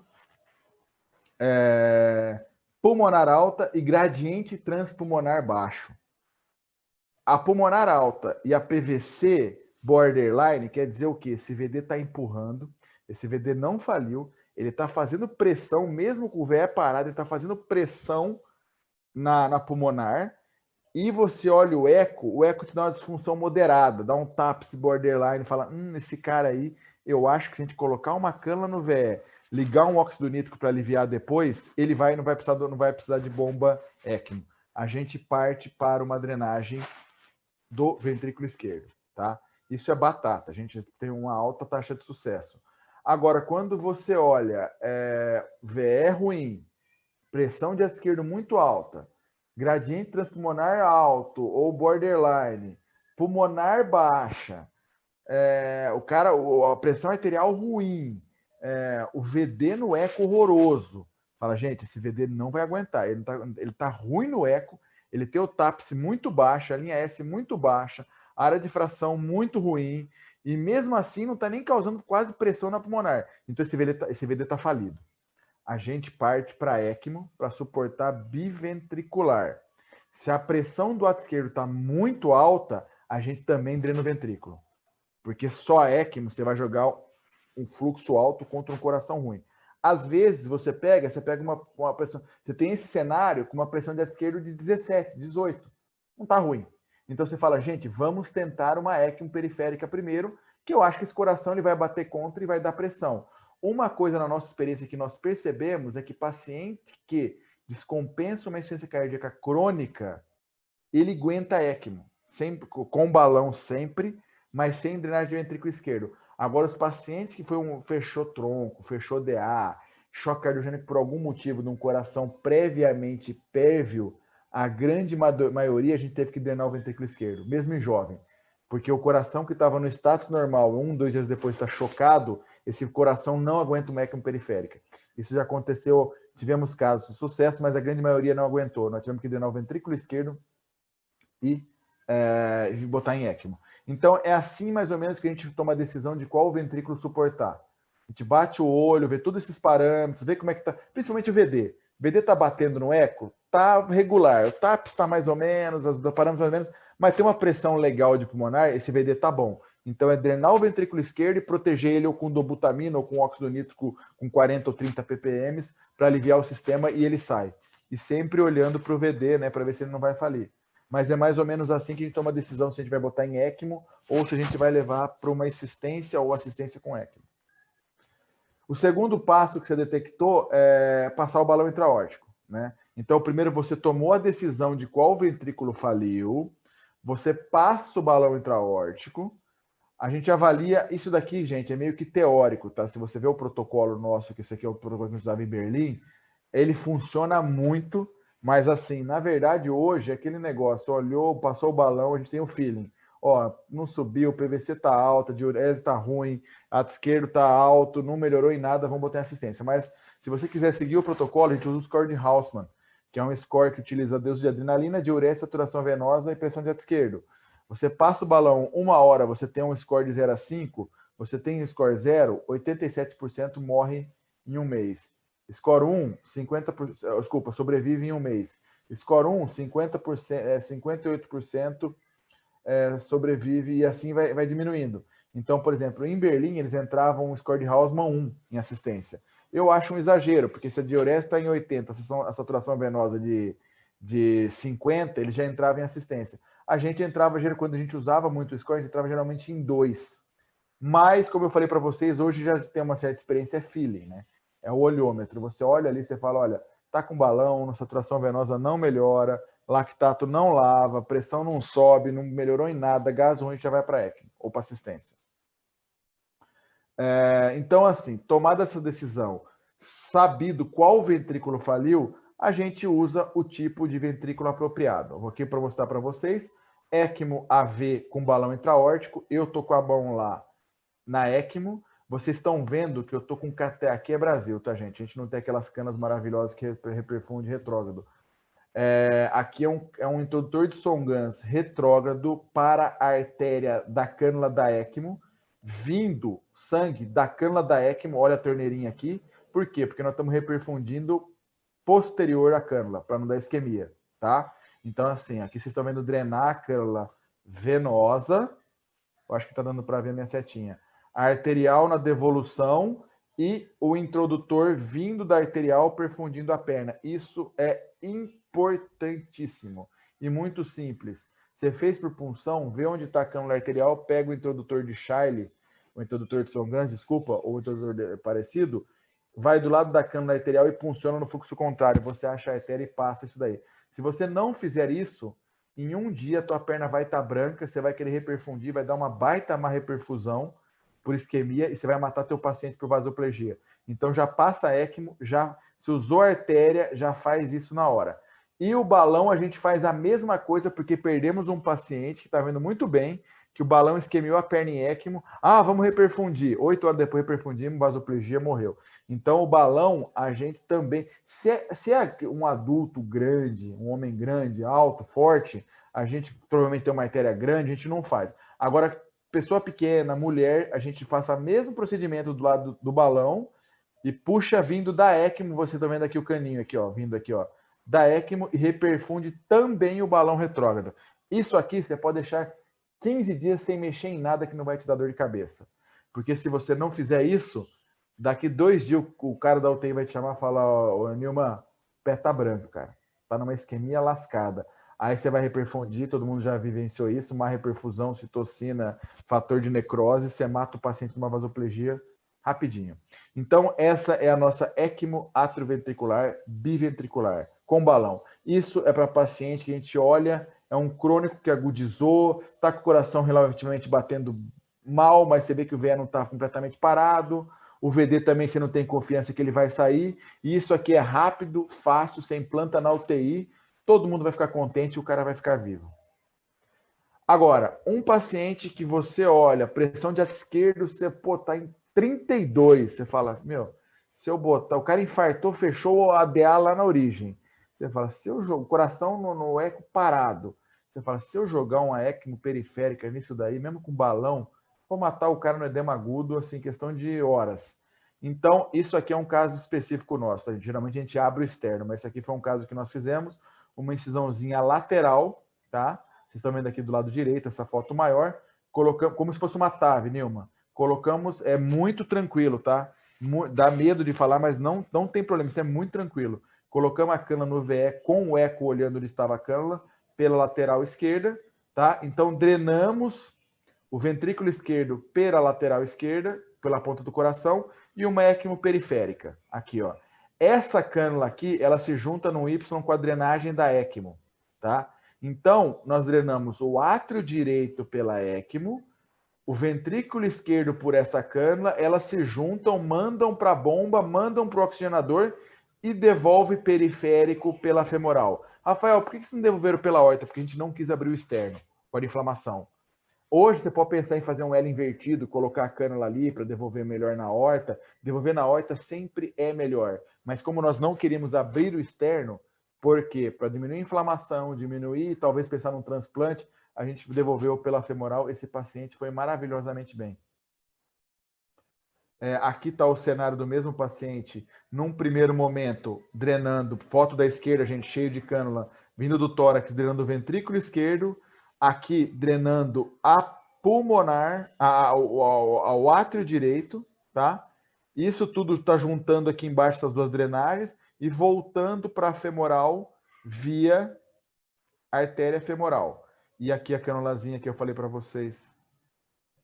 pulmonar alta e gradiente transpulmonar baixo. A pulmonar alta e a PVC borderline quer dizer o quê? Esse VD está empurrando, esse VD não faliu, ele está fazendo pressão, mesmo com o VE parado, ele está fazendo pressão na pulmonar, e você olha o eco te dá uma disfunção moderada, dá um TAPS borderline, fala, esse cara aí, eu acho que se a gente colocar uma cânula no VE, ligar um óxido nítrico para aliviar depois, ele não vai precisar de bomba ECMO. A gente parte para uma drenagem do ventrículo esquerdo, tá? Isso é batata, a gente tem uma alta taxa de sucesso. Agora, quando você olha VE ruim, pressão de esquerdo muito alta, gradiente transpulmonar alto ou borderline, pulmonar baixa, a pressão arterial ruim, o VD no eco horroroso. Fala, gente, esse VD não vai aguentar. Ele tá ruim no eco, ele tem o TAPS muito baixo, a linha S muito baixa, a área de fração muito ruim, e mesmo assim não está nem causando quase pressão na pulmonar. Então esse VD tá falido. A gente parte para ECMO para suportar biventricular. Se a pressão do ato esquerdo está muito alta, a gente também drena o ventrículo. Porque só a ECMO você vai jogar um fluxo alto contra um coração ruim. Às vezes você pega uma pressão. Você tem esse cenário com uma pressão de esquerdo de 17, 18. Não está ruim. Então você fala, gente, vamos tentar uma ECMO periférica primeiro, que eu acho que esse coração ele vai bater contra e vai dar pressão. Uma coisa na nossa experiência que nós percebemos é que paciente que descompensa uma insuficiência cardíaca crônica, ele aguenta ECMO, sempre, com balão sempre, mas sem drenagem de ventrículo esquerdo. Agora, os pacientes que fechou tronco, fechou DA, choque cardiogênico por algum motivo de um coração previamente pérvio, a grande maioria a gente teve que drenar o ventrículo esquerdo, mesmo em jovem. Porque o coração que estava no status normal, 2 dias depois está chocado, esse coração não aguenta uma ECMO periférica. Isso já aconteceu, tivemos casos de sucesso, mas a grande maioria não aguentou. Nós tivemos que drenar o ventrículo esquerdo e botar em ECMO. Então, é assim mais ou menos que a gente toma a decisão de qual ventrículo suportar. A gente bate o olho, vê todos esses parâmetros, vê como é que tá, principalmente o VD. O VD tá batendo no eco? Tá regular. O TAPS está mais ou menos, os parâmetros mais ou menos, mas tem uma pressão legal de pulmonar, esse VD tá bom. Então, é drenar o ventrículo esquerdo e proteger ele ou com dobutamina ou com óxido nítrico com 40 ou 30 ppm para aliviar o sistema e ele sai. E sempre olhando para o VD, né, para ver se ele não vai falir. Mas é mais ou menos assim que a gente toma a decisão se a gente vai botar em ECMO ou se a gente vai levar para uma assistência ou assistência com ECMO. O segundo passo que você detectou é passar o balão intraórtico, né? Então, primeiro você tomou a decisão de qual ventrículo faliu, você passa o balão intraórtico, a gente avalia, isso daqui, gente, é meio que teórico, tá? Se você vê o protocolo nosso, que esse aqui é o protocolo que a gente usava em Berlim, ele funciona muito, mas assim, na verdade, hoje, aquele negócio, olhou, passou o balão, a gente tem o feeling. Ó, não subiu, o PVC tá alto, a diurese tá ruim, ato esquerdo tá alto, não melhorou em nada, vamos botar em assistência. Mas se você quiser seguir o protocolo, a gente usa o score de Haussmann, que é um score que utiliza dose de adrenalina, diurese, saturação venosa e pressão de ato esquerdo. Você passa o balão 1 hora, você tem um score de 0 a 5, você tem um score 0, 87% morre em um mês. Score 1, 50%, desculpa, sobrevive em um mês. Score 1, 50%, 58% sobrevive e assim vai diminuindo. Então, por exemplo, em Berlim, eles entravam um score de Haussmann 1 em assistência. Eu acho um exagero, porque se a diurese está em 80, a saturação venosa de 50, ele já entrava em assistência. A gente entrava, quando a gente usava muito o score, a gente entrava geralmente em 2. Mas, como eu falei para vocês, hoje já tem uma certa experiência, é feeling, né? É o olhômetro. Você olha ali, você fala, olha, tá com balão, a saturação venosa não melhora, lactato não lava, pressão não sobe, não melhorou em nada, gás ruim já vai para ECMO ou para assistência. Então, assim, tomada essa decisão, sabido qual ventrículo faliu, a gente usa o tipo de ventrículo apropriado. Vou aqui para mostrar para vocês. ECMO AV com balão intraórtico. Eu tô com a mão lá na ECMO. Vocês estão vendo que eu tô com aqui é Brasil, tá, gente? A gente não tem aquelas canas maravilhosas que reperfunde retrógrado. Aqui é um introdutor de Songans retrógrado para a artéria da cânula da ECMO, vindo sangue da cânula da ECMO. Olha a torneirinha aqui. Por quê? Porque nós estamos reperfundindo posterior à cânula, para não dar isquemia, tá? Então, assim, aqui vocês estão vendo drenar a cânula venosa. Eu acho que está dando para ver a minha setinha. A arterial na devolução e o introdutor vindo da arterial perfundindo a perna. Isso é importantíssimo e muito simples. Você fez por punção, vê onde está a cânula arterial, pega o introdutor de Shiley, o introdutor de Songans, desculpa, ou o introdutor parecido, vai do lado da cânula arterial e punciona no fluxo contrário. Você acha a artéria e passa isso daí. Se você não fizer isso, em um dia tua perna vai estar branca, você vai querer reperfundir, vai dar uma baita má reperfusão por isquemia e você vai matar teu paciente por vasoplegia. Então já passa ECMO, já se usou artéria, já faz isso na hora. E o balão a gente faz a mesma coisa porque perdemos um paciente que está vendo muito bem, que o balão isquemiou a perna em ECMO. Ah, vamos reperfundir. 8 horas depois reperfundimos, vasoplegia, morreu. Então o balão a gente também, se é um adulto grande, um homem grande, alto, forte, a gente provavelmente tem uma artéria grande, a gente não faz. Agora, pessoa pequena, mulher, a gente faz o mesmo procedimento do lado do balão e puxa vindo da ECMO, você tá vendo aqui o caninho aqui, ó, vindo aqui, ó, da ECMO e reperfunde também o balão retrógrado. Isso aqui você pode deixar 15 dias sem mexer em nada que não vai te dar dor de cabeça. Porque se você não fizer isso, daqui 2 dias o cara da UTI vai te chamar e falar, ô Nilma, pé tá branco, cara. Tá numa isquemia lascada. Aí você vai reperfundir, todo mundo já vivenciou isso, uma reperfusão, citocina, fator de necrose, você mata o paciente numa vasoplegia rapidinho. Então, essa é a nossa ECMO atrioventricular biventricular, com balão. Isso é para paciente que a gente olha, é um crônico que agudizou, está com o coração relativamente batendo mal, mas você vê que o VE não está completamente parado, o VD também você não tem confiança que ele vai sair, e isso aqui é rápido, fácil, você implanta na UTI, todo mundo vai ficar contente e o cara vai ficar vivo. Agora, um paciente que você olha, pressão de ato esquerdo, você tá em 32, você fala, meu, se eu botar, o cara infartou, fechou a ADA lá na origem. Você fala, se eu jogo, coração no eco parado. Você fala, se eu jogar uma ECMO periférica nisso daí, mesmo com balão, vou matar o cara no edema agudo, assim, questão de horas. Então, isso aqui é um caso específico nosso. Tá? Geralmente a gente abre o externo, mas esse aqui foi um caso que nós fizemos, uma incisãozinha lateral, tá? Vocês estão vendo aqui do lado direito essa foto maior, colocamos como se fosse uma TAV, Nilma. Colocamos, é muito tranquilo, tá? Dá medo de falar, mas não tem problema, isso é muito tranquilo. Colocamos a cânula no VE com o eco olhando onde estava a cânula, pela lateral esquerda, tá? Então drenamos o ventrículo esquerdo pela lateral esquerda, pela ponta do coração, e uma ECMO periférica, aqui, ó. Essa cânula aqui, ela se junta no Y com a drenagem da ECMO, tá? Então, nós drenamos o átrio direito pela ECMO, o ventrículo esquerdo por essa cânula, elas se juntam, mandam para a bomba, mandam para o oxigenador e devolve periférico pela femoral. Rafael, por que vocês não devolveram pela aorta? Porque a gente não quis abrir o externo, por inflamação. Hoje você pode pensar em fazer um L invertido, colocar a cânula ali para devolver melhor na horta. Devolver na horta sempre é melhor. Mas como nós não queríamos abrir o externo, por quê? Para diminuir a inflamação, diminuir, talvez pensar num transplante, a gente devolveu pela femoral. Esse paciente foi maravilhosamente bem. Aqui está o cenário do mesmo paciente, num primeiro momento, drenando, foto da esquerda, gente, cheio de cânula, vindo do tórax, drenando o ventrículo esquerdo, aqui drenando a pulmonar, ao átrio direito, tá? Isso tudo está juntando aqui embaixo essas duas drenagens e voltando para a femoral via artéria femoral. E aqui a canulazinha que eu falei para vocês,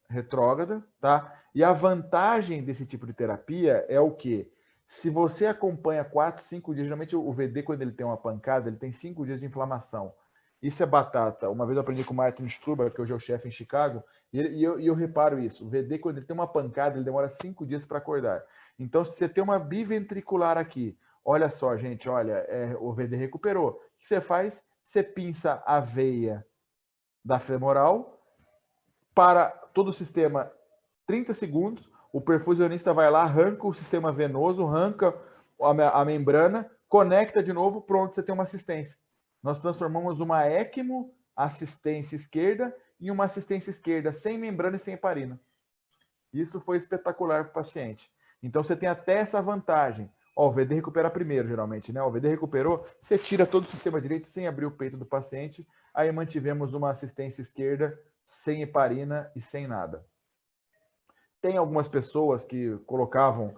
retrógrada, tá? E a vantagem desse tipo de terapia é o quê? Se você acompanha 4, 5 dias, geralmente o VD, quando ele tem uma pancada, ele tem 5 dias de inflamação. Isso é batata. Uma vez eu aprendi com o Martin Struber, que hoje é o chefe em Chicago, e eu reparo isso. O VD, quando ele tem uma pancada, ele demora 5 dias para acordar. Então, se você tem uma biventricular aqui, olha só, gente, olha, o VD recuperou. O que você faz? Você pinça a veia da femoral para todo o sistema 30 segundos, o perfusionista vai lá, arranca o sistema venoso, arranca a membrana, conecta de novo, pronto, você tem uma assistência. Nós transformamos uma ECMO assistência esquerda em uma assistência esquerda sem membrana e sem heparina. Isso foi espetacular para o paciente. Então você tem até essa vantagem. Ó, o VD recupera primeiro, geralmente, né? O VD recuperou, você tira todo o sistema direito sem abrir o peito do paciente, aí mantivemos uma assistência esquerda sem heparina e sem nada. Tem algumas pessoas que colocavam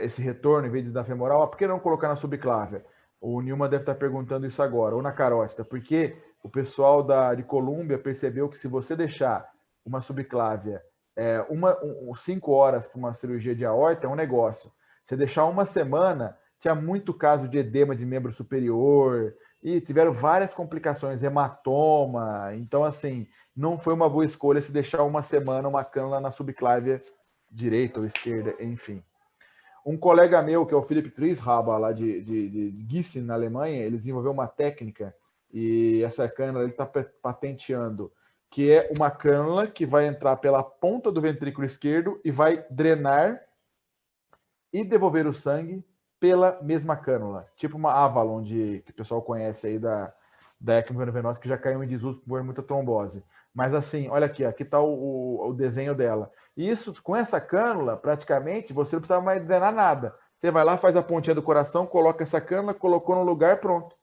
esse retorno em vez de dar femoral. Por que não colocar na subclávia? O Nilma deve estar perguntando isso agora. Ou na carótida. Porque o pessoal de Colômbia percebeu que se você deixar uma subclávia 5 horas para uma cirurgia de aorta, é um negócio. Se deixar uma semana, tinha muito caso de edema de membro superior, E tiveram várias complicações, hematoma. Então, assim, não foi uma boa escolha se deixar uma semana uma cânula na subclávia direita ou esquerda, enfim. Um colega meu, que é o Philipp Trieshaber, lá de Gießen, na Alemanha, ele desenvolveu uma técnica, e essa cânula ele está patenteando, que é uma cânula que vai entrar pela ponta do ventrículo esquerdo e vai drenar e devolver o sangue pela mesma cânula. Tipo uma Avalon, que o pessoal conhece aí da ECMO venosa, que já caiu em desuso por muita trombose. Mas assim, olha aqui está o desenho dela. Isso, com essa cânula, praticamente, você não precisa mais drenar nada. Você vai lá, faz a pontinha do coração, coloca essa cânula, colocou no lugar, pronto.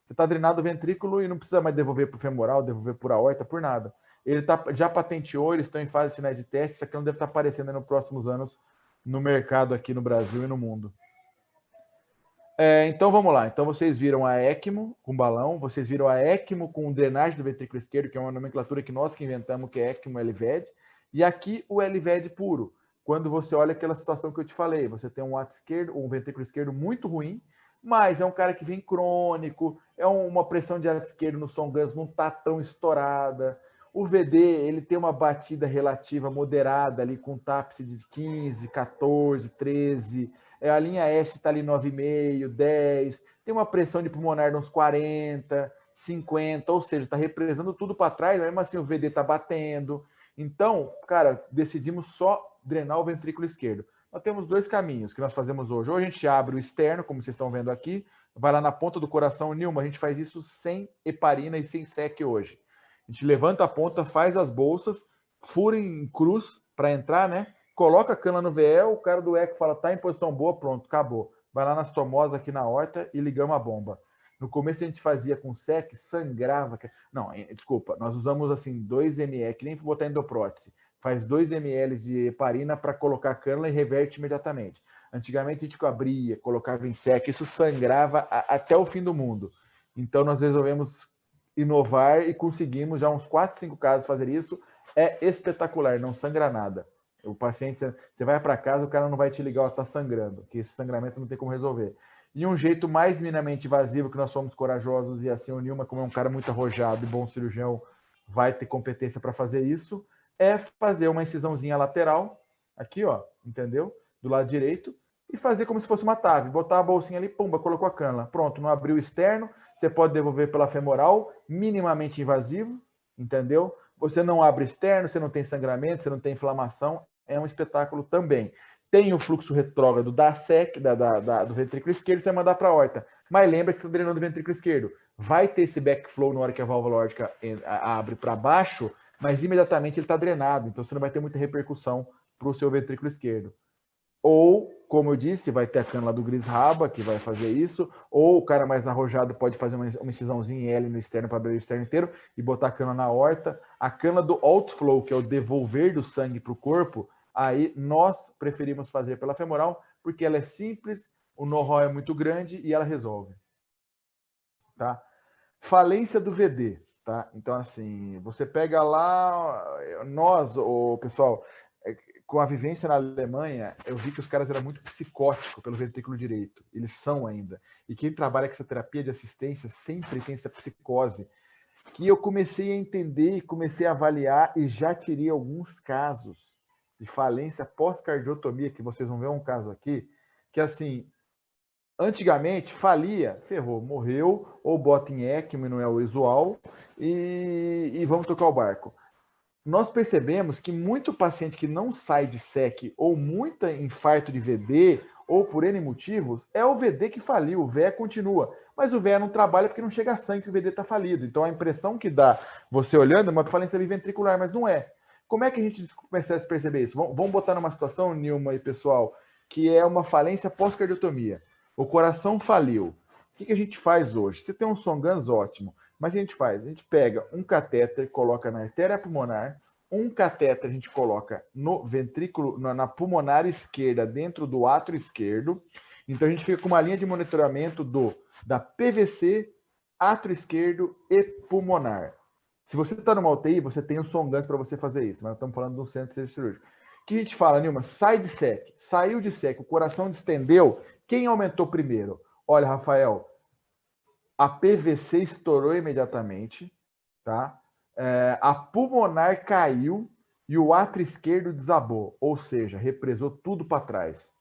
Você está drenado o ventrículo e não precisa mais devolver para o femoral, devolver por aorta, por nada. Ele já patenteou, eles estão em fase final de teste, essa cânula deve estar aparecendo nos próximos anos no mercado aqui no Brasil e no mundo. Então vamos lá. Então vocês viram a ECMO com balão, vocês viram a ECMO com drenagem do ventrículo esquerdo, que é uma nomenclatura que nós que inventamos, que é ECMO LVED, e aqui o LVED puro. Quando você olha aquela situação que eu te falei, você tem um ato esquerdo, um ventrículo esquerdo muito ruim, mas é um cara que vem crônico, é uma pressão de ato esquerdo no Song Guns não está tão estourada. O VD, ele tem uma batida relativa moderada ali com TAPS de 15, 14, 13. A linha S está ali 9,5, 10. Tem uma pressão de pulmonar de uns 40, 50, ou seja, está represando tudo para trás, mas mesmo assim o VD está batendo. Então, cara, decidimos só drenar o ventrículo esquerdo. Nós temos dois caminhos que nós fazemos hoje. Ou a gente abre o externo, como vocês estão vendo aqui, vai lá na ponta do coração, Nilma, a gente faz isso sem heparina e sem SEC hoje. A gente levanta a ponta, faz as bolsas, fura em cruz para entrar, né? Coloca a cânula no VL, o cara do eco fala, tá em posição boa, pronto, acabou. Vai lá na stomose aqui na horta e ligamos a bomba. No começo a gente fazia com SEC, sangrava. Não, desculpa, nós usamos assim 2 ml, que nem botar endoprótese. Faz 2 ml de heparina para colocar a cânula e reverte imediatamente. Antigamente a gente abria, colocava em SEC, isso sangrava até o fim do mundo. Então nós resolvemos inovar e conseguimos já uns 4, 5 casos fazer isso. É espetacular, não sangra nada. O paciente, você vai para casa, o cara não vai te ligar, ó, tá sangrando, que esse sangramento não tem como resolver. E um jeito mais minimamente invasivo, que nós somos corajosos, e assim o Nilma, como é um cara muito arrojado e bom cirurgião, vai ter competência para fazer isso, é fazer uma incisãozinha lateral, aqui, ó, entendeu? Do lado direito, e fazer como se fosse uma TAV, botar a bolsinha ali, pumba, colocou a cânula. Pronto, não abriu o externo, você pode devolver pela femoral, minimamente invasivo, entendeu? Você não abre externo, você não tem sangramento, você não tem inflamação, é um espetáculo também. Tem o fluxo retrógrado da SEC, do ventrículo esquerdo, você vai mandar para a horta. Mas lembra que você está drenando o ventrículo esquerdo. Vai ter esse backflow na hora que a válvula órtica abre para baixo, mas imediatamente ele está drenado, então você não vai ter muita repercussão para o seu ventrículo esquerdo. Ou, como eu disse, vai ter a cânula do Grisraba, que vai fazer isso, ou o cara mais arrojado pode fazer uma incisãozinha em L no externo para abrir o externo inteiro e botar a cânula na horta. A cânula do outflow, que é o devolver do sangue para o corpo, aí nós preferimos fazer pela femoral, porque ela é simples, o know-how é muito grande e ela resolve. Tá? Falência do VD. Tá? Então, assim, você pega lá, nós, o pessoal, com a vivência na Alemanha, eu vi que os caras eram muito psicóticos pelo ventrículo direito. Eles são ainda. E quem trabalha com essa terapia de assistência sempre tem essa psicose. Que eu comecei a entender e comecei a avaliar e já tirei alguns casos de falência pós-cardiotomia, que vocês vão ver um caso aqui, que assim, antigamente falia, ferrou, morreu, ou bota em ECMO, não é o usual, e vamos tocar o barco. Nós percebemos que muito paciente que não sai de SEC ou muita infarto de VD, ou por N motivos, é o VD que faliu, o VE continua. Mas o VE não trabalha porque não chega sangue que o VD está falido. Então a impressão que dá, você olhando, é uma falência biventricular, mas não é. Como é que a gente começa a perceber isso? Vamos botar numa situação, Nilma e pessoal, que é uma falência pós-cardiotomia. O coração faliu. O que a gente faz hoje? Você tem um Song Guns ótimo. Mas a gente faz? A gente pega um catéter, coloca na artéria pulmonar, um catéter a gente coloca no ventrículo, na pulmonar esquerda, dentro do átrio esquerdo. Então a gente fica com uma linha de monitoramento da PVC, átrio esquerdo e pulmonar. Se você está numa UTI, você tem um Song Guns para você fazer isso, mas nós estamos falando de um centro cirúrgico. O que a gente fala, Nilma? Sai de SEC, saiu de SEC, o coração distendeu, quem aumentou primeiro? Olha, Rafael, a PVC estourou imediatamente, tá? A pulmonar caiu e o átrio esquerdo desabou, ou seja, represou tudo para trás.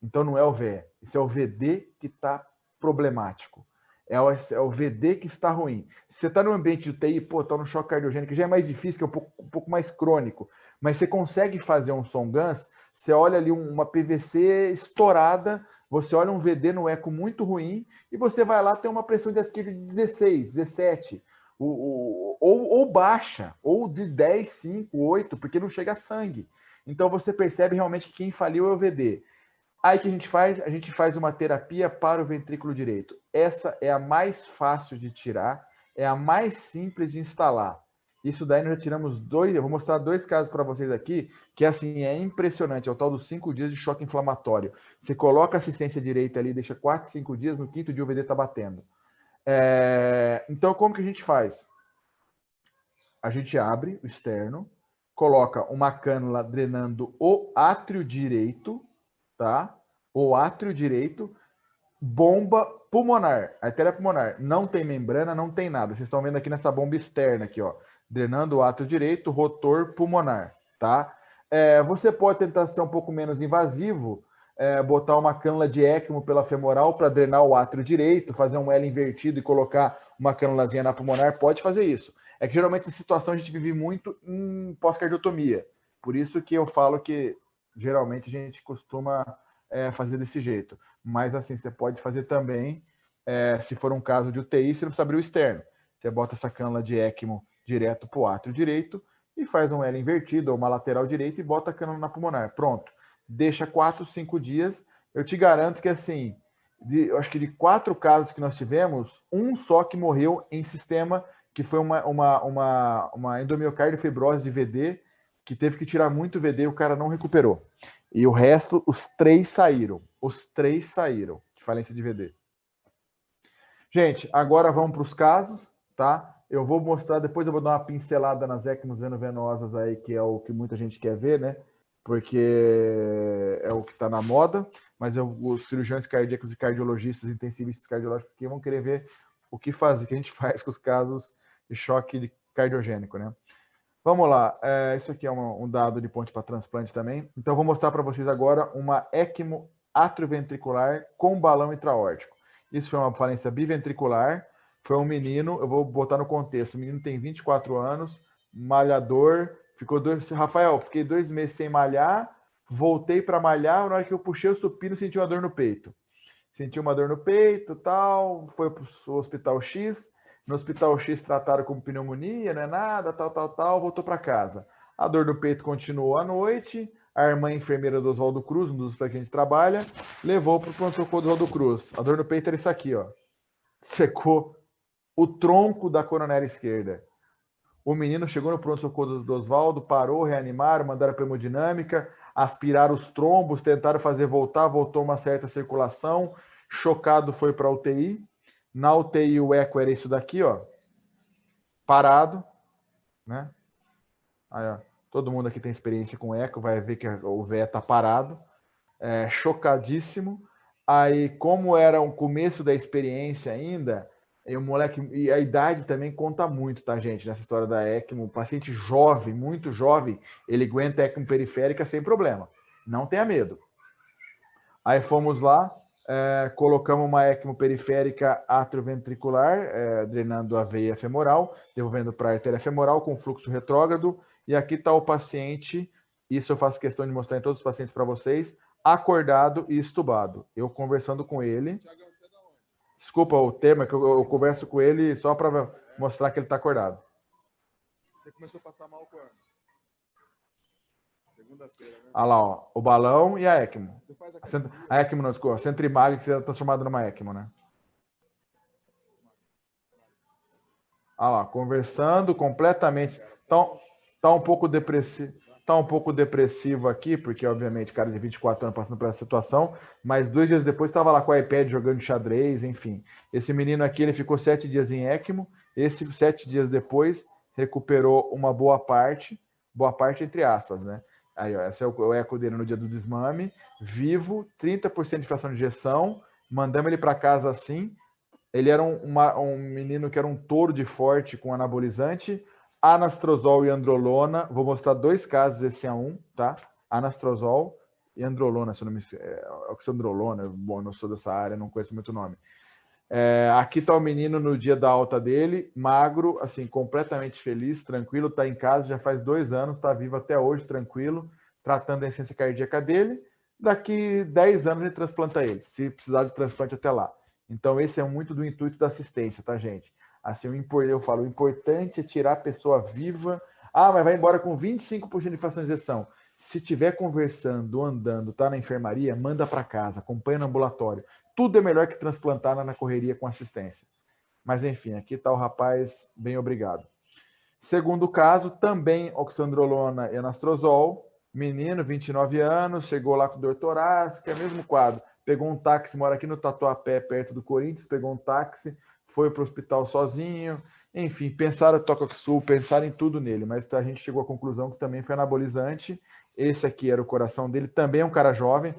Então não é o VE, isso é o VD que está problemático. É o VD que está ruim. Se você está no ambiente de UTI, está no choque cardiogênico, já é mais difícil, que é um pouco mais crônico, mas você consegue fazer um som GANS, você olha ali uma PVC estourada, você olha um VD no eco muito ruim, e você vai lá, tem uma pressão de esquerda de 16, 17, ou baixa, ou de 10, 5, 8, porque não chega sangue. Então você percebe realmente que quem faliu é o VD. Aí que a gente faz? A gente faz uma terapia para o ventrículo direito. Essa é a mais fácil de tirar, é a mais simples de instalar. Isso daí nós já tiramos dois, eu vou mostrar 2 casos para vocês aqui, que assim, é impressionante, é o tal dos 5 dias de choque inflamatório. Você coloca a assistência direita ali, deixa 4, 5 dias, no 5º dia o VD está batendo. Então, como que a gente faz? A gente abre o externo, coloca uma cânula drenando o átrio direito, tá? O átrio direito, bomba pulmonar, artéria pulmonar. Não tem membrana, não tem nada. Vocês estão vendo aqui nessa bomba externa aqui, ó. Drenando o átrio direito, rotor pulmonar, tá? Você pode tentar ser um pouco menos invasivo, botar uma cânula de ECMO pela femoral para drenar o átrio direito, fazer um L invertido e colocar uma cânulazinha na pulmonar, pode fazer isso. É que geralmente essa situação a gente vive muito em pós-cardiotomia. Por isso que eu falo que geralmente a gente costuma fazer desse jeito. Mas assim, você pode fazer também, se for um caso de UTI, você não precisa abrir o externo. Você bota essa cânula de ECMO direto para o átrio direito e faz um L invertido ou uma lateral direita e bota a cânula na pulmonar. Pronto. Deixa 4, 5 dias. Eu te garanto que assim, eu acho que de 4 casos que nós tivemos, um só que morreu em sistema, que foi uma endomiocárdio fibrose de VD, que teve que tirar muito VD e o cara não recuperou. E o resto, os 3 saíram. Os 3 saíram de falência de VD. Gente, agora vamos para os casos, tá? Eu vou mostrar, depois eu vou dar uma pincelada nas ECMOs venovenosas aí, que é o que muita gente quer ver, né? Porque é o que está na moda, mas os cirurgiões cardíacos e cardiologistas, intensivistas cardiológicos que vão querer ver o que fazer, o que a gente faz com os casos de choque cardiogênico, né? Vamos lá, isso aqui é um dado de ponte para transplante também. Então, vou mostrar para vocês agora uma ECMO atrioventricular com balão intraórtico. Isso foi uma falência biventricular, foi um menino, eu vou botar no contexto, o menino tem 24 anos, malhador, Rafael, fiquei 2 meses sem malhar, voltei para malhar, na hora que eu puxei o supino, senti uma dor no peito. Senti uma dor no peito, tal, foi para o hospital X, no hospital X trataram como pneumonia, não é nada, tal, voltou para casa. A dor do peito continuou à noite, a irmã enfermeira do Oswaldo Cruz, um dos hospitais que a gente trabalha, levou para o pronto-socorro do Oswaldo Cruz. A dor no peito era isso aqui, ó. Secou o tronco da coronária esquerda. O menino chegou no pronto-socorro do Oswaldo, parou, reanimaram, mandaram para hemodinâmica, aspiraram os trombos, tentaram fazer voltar, voltou uma certa circulação, chocado foi para a UTI. Na UTI o eco era isso daqui, ó, parado, né? Aí, ó, todo mundo aqui tem experiência com eco, vai ver que o VE tá parado, chocadíssimo. Aí, como era o começo da experiência ainda, e o moleque, e a idade também conta muito, tá, gente? Nessa história da ECMO, paciente jovem, muito jovem, ele aguenta ECMO periférica sem problema. Não tenha medo. Aí fomos lá, colocamos uma ECMO periférica atrioventricular, drenando a veia femoral, devolvendo para a artéria femoral com fluxo retrógrado. E aqui está o paciente, isso eu faço questão de mostrar em todos os pacientes para vocês, acordado e estubado. Eu conversando com ele. Desculpa o termo, é que eu converso com ele só para mostrar que ele está acordado. Você começou a passar mal quando? Segunda-feira, né? Olha lá, ó, o balão e a ECMO. Você faz a ECMO não, desculpa, a Centrimag, que você está transformado numa ECMO, né? Olha lá, conversando completamente. Então, tá um pouco depressivo. Tá um pouco depressivo aqui, porque, obviamente, cara de 24 anos passando por essa situação, mas 2 dias depois estava lá com o iPad jogando xadrez, enfim. Esse menino aqui, ele ficou 7 dias em ECMO, 7 dias depois recuperou uma boa parte entre aspas, né? Aí, ó, esse é o eco dele no dia do desmame, vivo, 30% de fração de injeção, mandamos ele para casa assim, Ele era um menino que era um touro de forte com anabolizante, anastrozol e androlona. Vou mostrar 2 casos, esse é um, tá? Anastrozol e androlona, se eu não me... oxandrolona, bom, eu não sou dessa área, não conheço muito o nome. Aqui está o menino no dia da alta dele, magro, assim, completamente feliz, tranquilo, está em casa, já faz 2 anos, está vivo até hoje, tranquilo, tratando da insuficiência cardíaca dele. Daqui 10 anos ele transplanta ele, se precisar de transplante até lá. Então, esse é muito do intuito da assistência, tá, gente? Assim, eu falo, o importante é tirar a pessoa viva. Ah, mas vai embora com 25% de fração de ejeção. Se tiver conversando, andando, tá na enfermaria, manda para casa, acompanha no ambulatório. Tudo é melhor que transplantar na correria com assistência. Mas, enfim, aqui está o rapaz, bem obrigado. Segundo caso, também oxandrolona e anastrozol. Menino, 29 anos, chegou lá com dor torácica, mesmo quadro. Pegou um táxi, mora aqui no Tatuapé, perto do Corinthians, pegou um táxi, foi para o hospital sozinho. Enfim, pensaram em Tocoxul, pensaram em tudo nele, mas a gente chegou à conclusão que também foi anabolizante. Esse aqui era o coração dele, também é um cara jovem.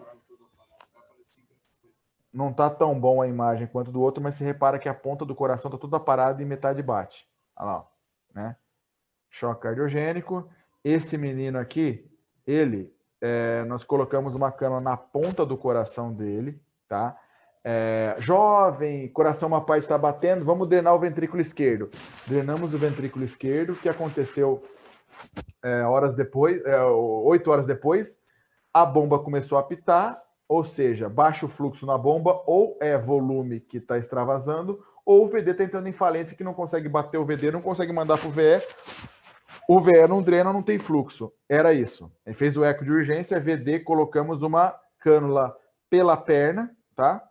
Não está tão bom a imagem quanto do outro, mas se repara que a ponta do coração está toda parada e metade bate. Olha lá, né? Choque cardiogênico. Esse menino aqui, nós colocamos uma cânula na ponta do coração dele, tá? Jovem, coração uma parte está batendo, vamos drenar o ventrículo esquerdo. Drenamos o ventrículo esquerdo, que aconteceu horas depois, 8 horas depois, a bomba começou a apitar, ou seja, baixo fluxo na bomba, ou é volume que está extravasando, ou o VD está entrando em falência que não consegue bater o VD, não consegue mandar para o VE. O VE não drena, não tem fluxo. Era isso. Ele fez o eco de urgência, VD, colocamos uma cânula pela perna, tá?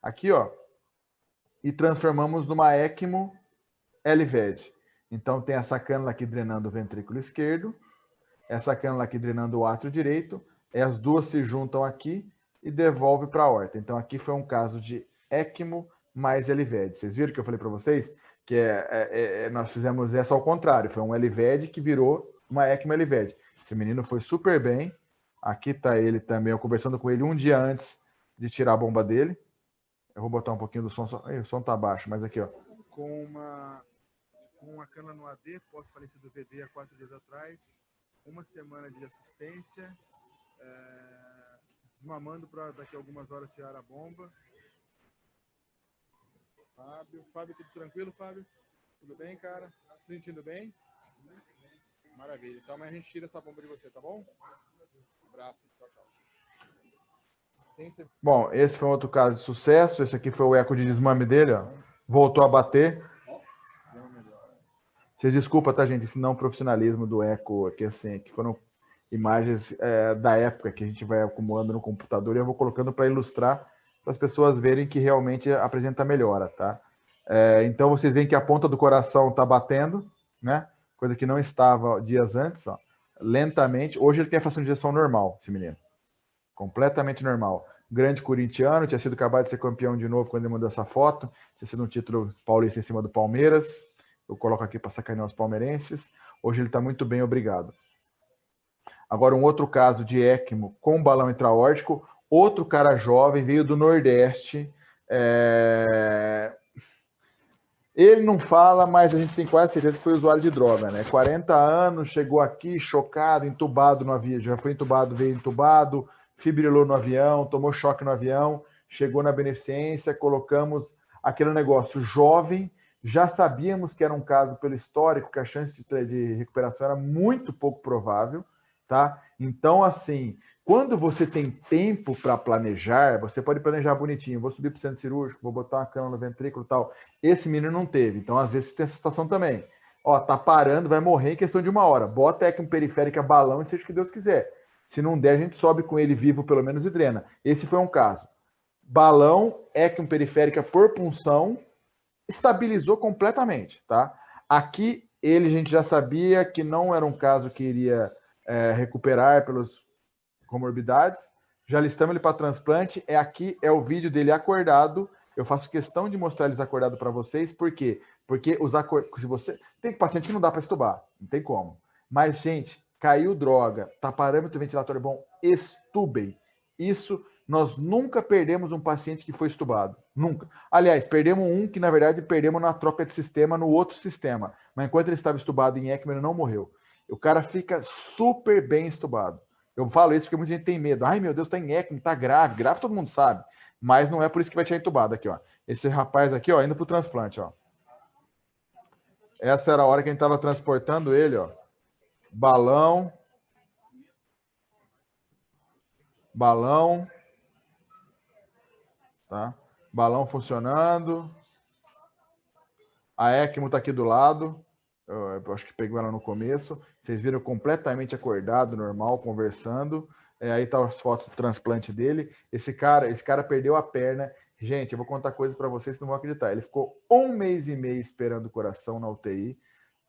Aqui, ó. E transformamos numa ECMO LVED. Então tem essa cânula aqui drenando o ventrículo esquerdo, essa cânula aqui drenando o átrio direito, as duas se juntam aqui e devolve para a aorta. Então aqui foi um caso de ECMO mais LVED. Vocês viram que eu falei para vocês? Que nós fizemos essa ao contrário, foi um LVED que virou uma ECMO LVED. Esse menino foi super bem. Aqui está ele também, eu conversando com ele um dia antes de tirar a bomba dele. Eu vou botar um pouquinho do som, o som tá baixo, mas aqui, ó. Com uma cana no AD, pós-falência do VD há 4 dias atrás, 1 semana de assistência, desmamando para daqui a algumas horas tirar a bomba. Fábio, tudo tranquilo, Fábio? Tudo bem, cara? Se sentindo bem? Maravilha. Então amanhã a gente tira essa bomba de você, tá bom? Um abraço. Tchau, tchau. Bom, esse foi um outro caso de sucesso. Esse aqui foi o eco de desmame dele, ó. Voltou a bater. Vocês desculpam, tá, gente? Esse não profissionalismo do eco aqui, assim, que foram imagens da época que a gente vai acumulando no computador e eu vou colocando para ilustrar, para as pessoas verem que realmente apresenta melhora, tá? Então vocês veem que a ponta do coração está batendo, né? Coisa que não estava dias antes, ó. Lentamente. Hoje ele tem a fração de ejeção normal, esse menino. Completamente normal. Grande corintiano, tinha sido acabado de ser campeão de novo quando ele mandou essa foto. Tinha sido um título paulista em cima do Palmeiras. Eu coloco aqui para sacanear os palmeirenses. Hoje ele está muito bem, obrigado. Agora, um outro caso de ECMO com balão intraórtico. Outro cara jovem, veio do Nordeste. Ele não fala, mas a gente tem quase certeza que foi usuário de droga, né? 40 anos, chegou aqui chocado, entubado no avião. Já foi entubado, veio entubado, fibrilou no avião, tomou choque no avião, chegou na beneficência, colocamos aquele negócio jovem. Já sabíamos que era um caso pelo histórico, que a chance de recuperação era muito pouco provável, tá? Então, assim, quando você tem tempo para planejar, você pode planejar bonitinho. Vou subir para o centro cirúrgico, vou botar uma cama no ventrículo e tal. Esse menino não teve. Então, às vezes, tem essa situação também. Ó, tá parando, vai morrer em questão de 1 hora. Bota a ECMO periférica, balão e seja o que Deus quiser. Se não der, a gente sobe com ele vivo, pelo menos, e drena. Esse foi um caso. Balão, ECMO periférica por punção, estabilizou completamente, tá? Aqui, a gente já sabia que não era um caso que iria recuperar pelas comorbidades. Já listamos ele para transplante. Aqui é o vídeo dele acordado. Eu faço questão de mostrar eles acordado para vocês. Por quê? Porque se você tem paciente que não dá para estubar, não tem como. Mas, gente, caiu droga, tá parâmetro ventilatório bom, estubem. Isso Nós nunca perdemos um paciente que foi estubado. Nunca. Aliás, perdemos um que, na verdade, perdemos na troca de sistema no outro sistema. Mas enquanto ele estava estubado em ECMO, ele não morreu. O cara fica super bem estubado. Eu falo isso porque muita gente tem medo. Ai, meu Deus, tá em ECMO, tá grave. Grave todo mundo sabe. Mas não é por isso que vai tirar entubado aqui, ó. Esse rapaz aqui, ó, indo pro transplante, ó. Essa era a hora que a gente estava transportando ele, ó. Balão. Tá? Balão funcionando. A ECMO tá aqui do lado. Eu acho que pegou ela no começo. Vocês viram completamente acordado, normal, conversando. Aí tá as fotos do transplante dele. Esse cara perdeu a perna. Gente, eu vou contar coisas para vocês que não vão acreditar. Ele ficou 1 mês e meio esperando o coração na UTI.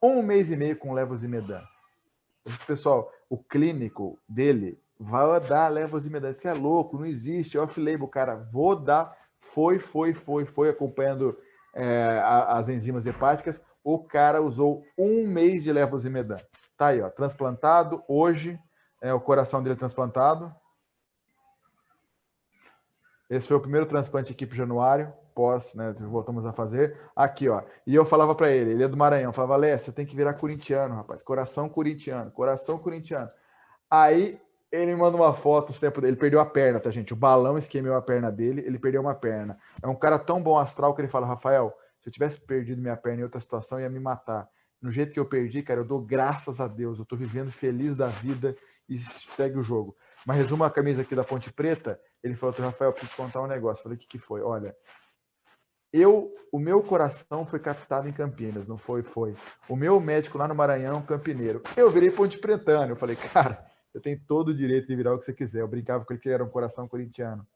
1 mês e meio com levosimedan. Pessoal, o clínico dele vai dar levosimedan. Você é louco, não existe. Off-label, cara, vou dar. Foi acompanhando as enzimas hepáticas. O cara usou 1 mês de levosimedan. Tá aí, ó, transplantado. Hoje, o coração dele transplantado. Esse foi o primeiro transplante aqui para Januário, pós, né, voltamos a fazer. Aqui, ó. E eu falava para ele é do Maranhão, eu falava, Léo, você tem que virar corintiano, rapaz. Coração corintiano. Aí ele me manda uma foto, ele perdeu a perna, tá, gente? O balão esquemeu a perna dele, ele perdeu uma perna. É um cara tão bom astral que ele fala, Rafael, se eu tivesse perdido minha perna em outra situação, ia me matar. No jeito que eu perdi, cara, eu dou graças a Deus. Eu tô vivendo feliz da vida e segue o jogo. Mas resumo a camisa aqui da Ponte Preta. Ele falou, Rafael, eu preciso contar um negócio. Eu falei, o que foi? Olha, o meu coração foi captado em Campinas, não foi? Foi. O meu médico lá no Maranhão, campineiro. Eu virei Ponte Pretano. Eu falei, cara, você tem todo o direito de virar o que você quiser. Eu brincava com ele que ele era um coração corintiano.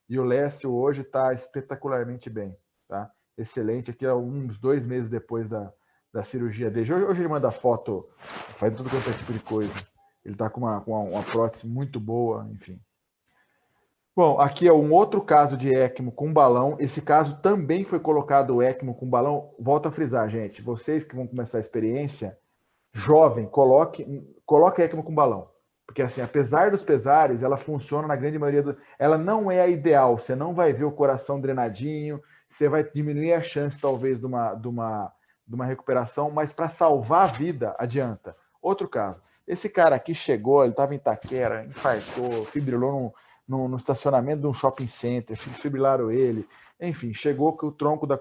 E o Lécio hoje está espetacularmente bem, tá? Excelente. Aqui é uns 2 meses depois da cirurgia dele. Hoje ele manda foto, faz tudo quanto é tipo de coisa. Ele está com uma prótese muito boa, enfim. Bom, aqui é um outro caso de ECMO com balão. Esse caso também foi colocado o ECMO com balão. Volto a frisar, gente. Vocês que vão começar a experiência, jovem, coloque ECMO com balão. Porque, assim, apesar dos pesares, ela funciona na grande maioria Ela não é a ideal. Você não vai ver o coração drenadinho. Você vai diminuir a chance, talvez, de uma recuperação. Mas para salvar a vida, adianta. Outro caso. Esse cara aqui chegou, ele estava em Itaquera, infartou, fibrilou no estacionamento de um shopping center, fibrilaram ele. Enfim, chegou que o tronco da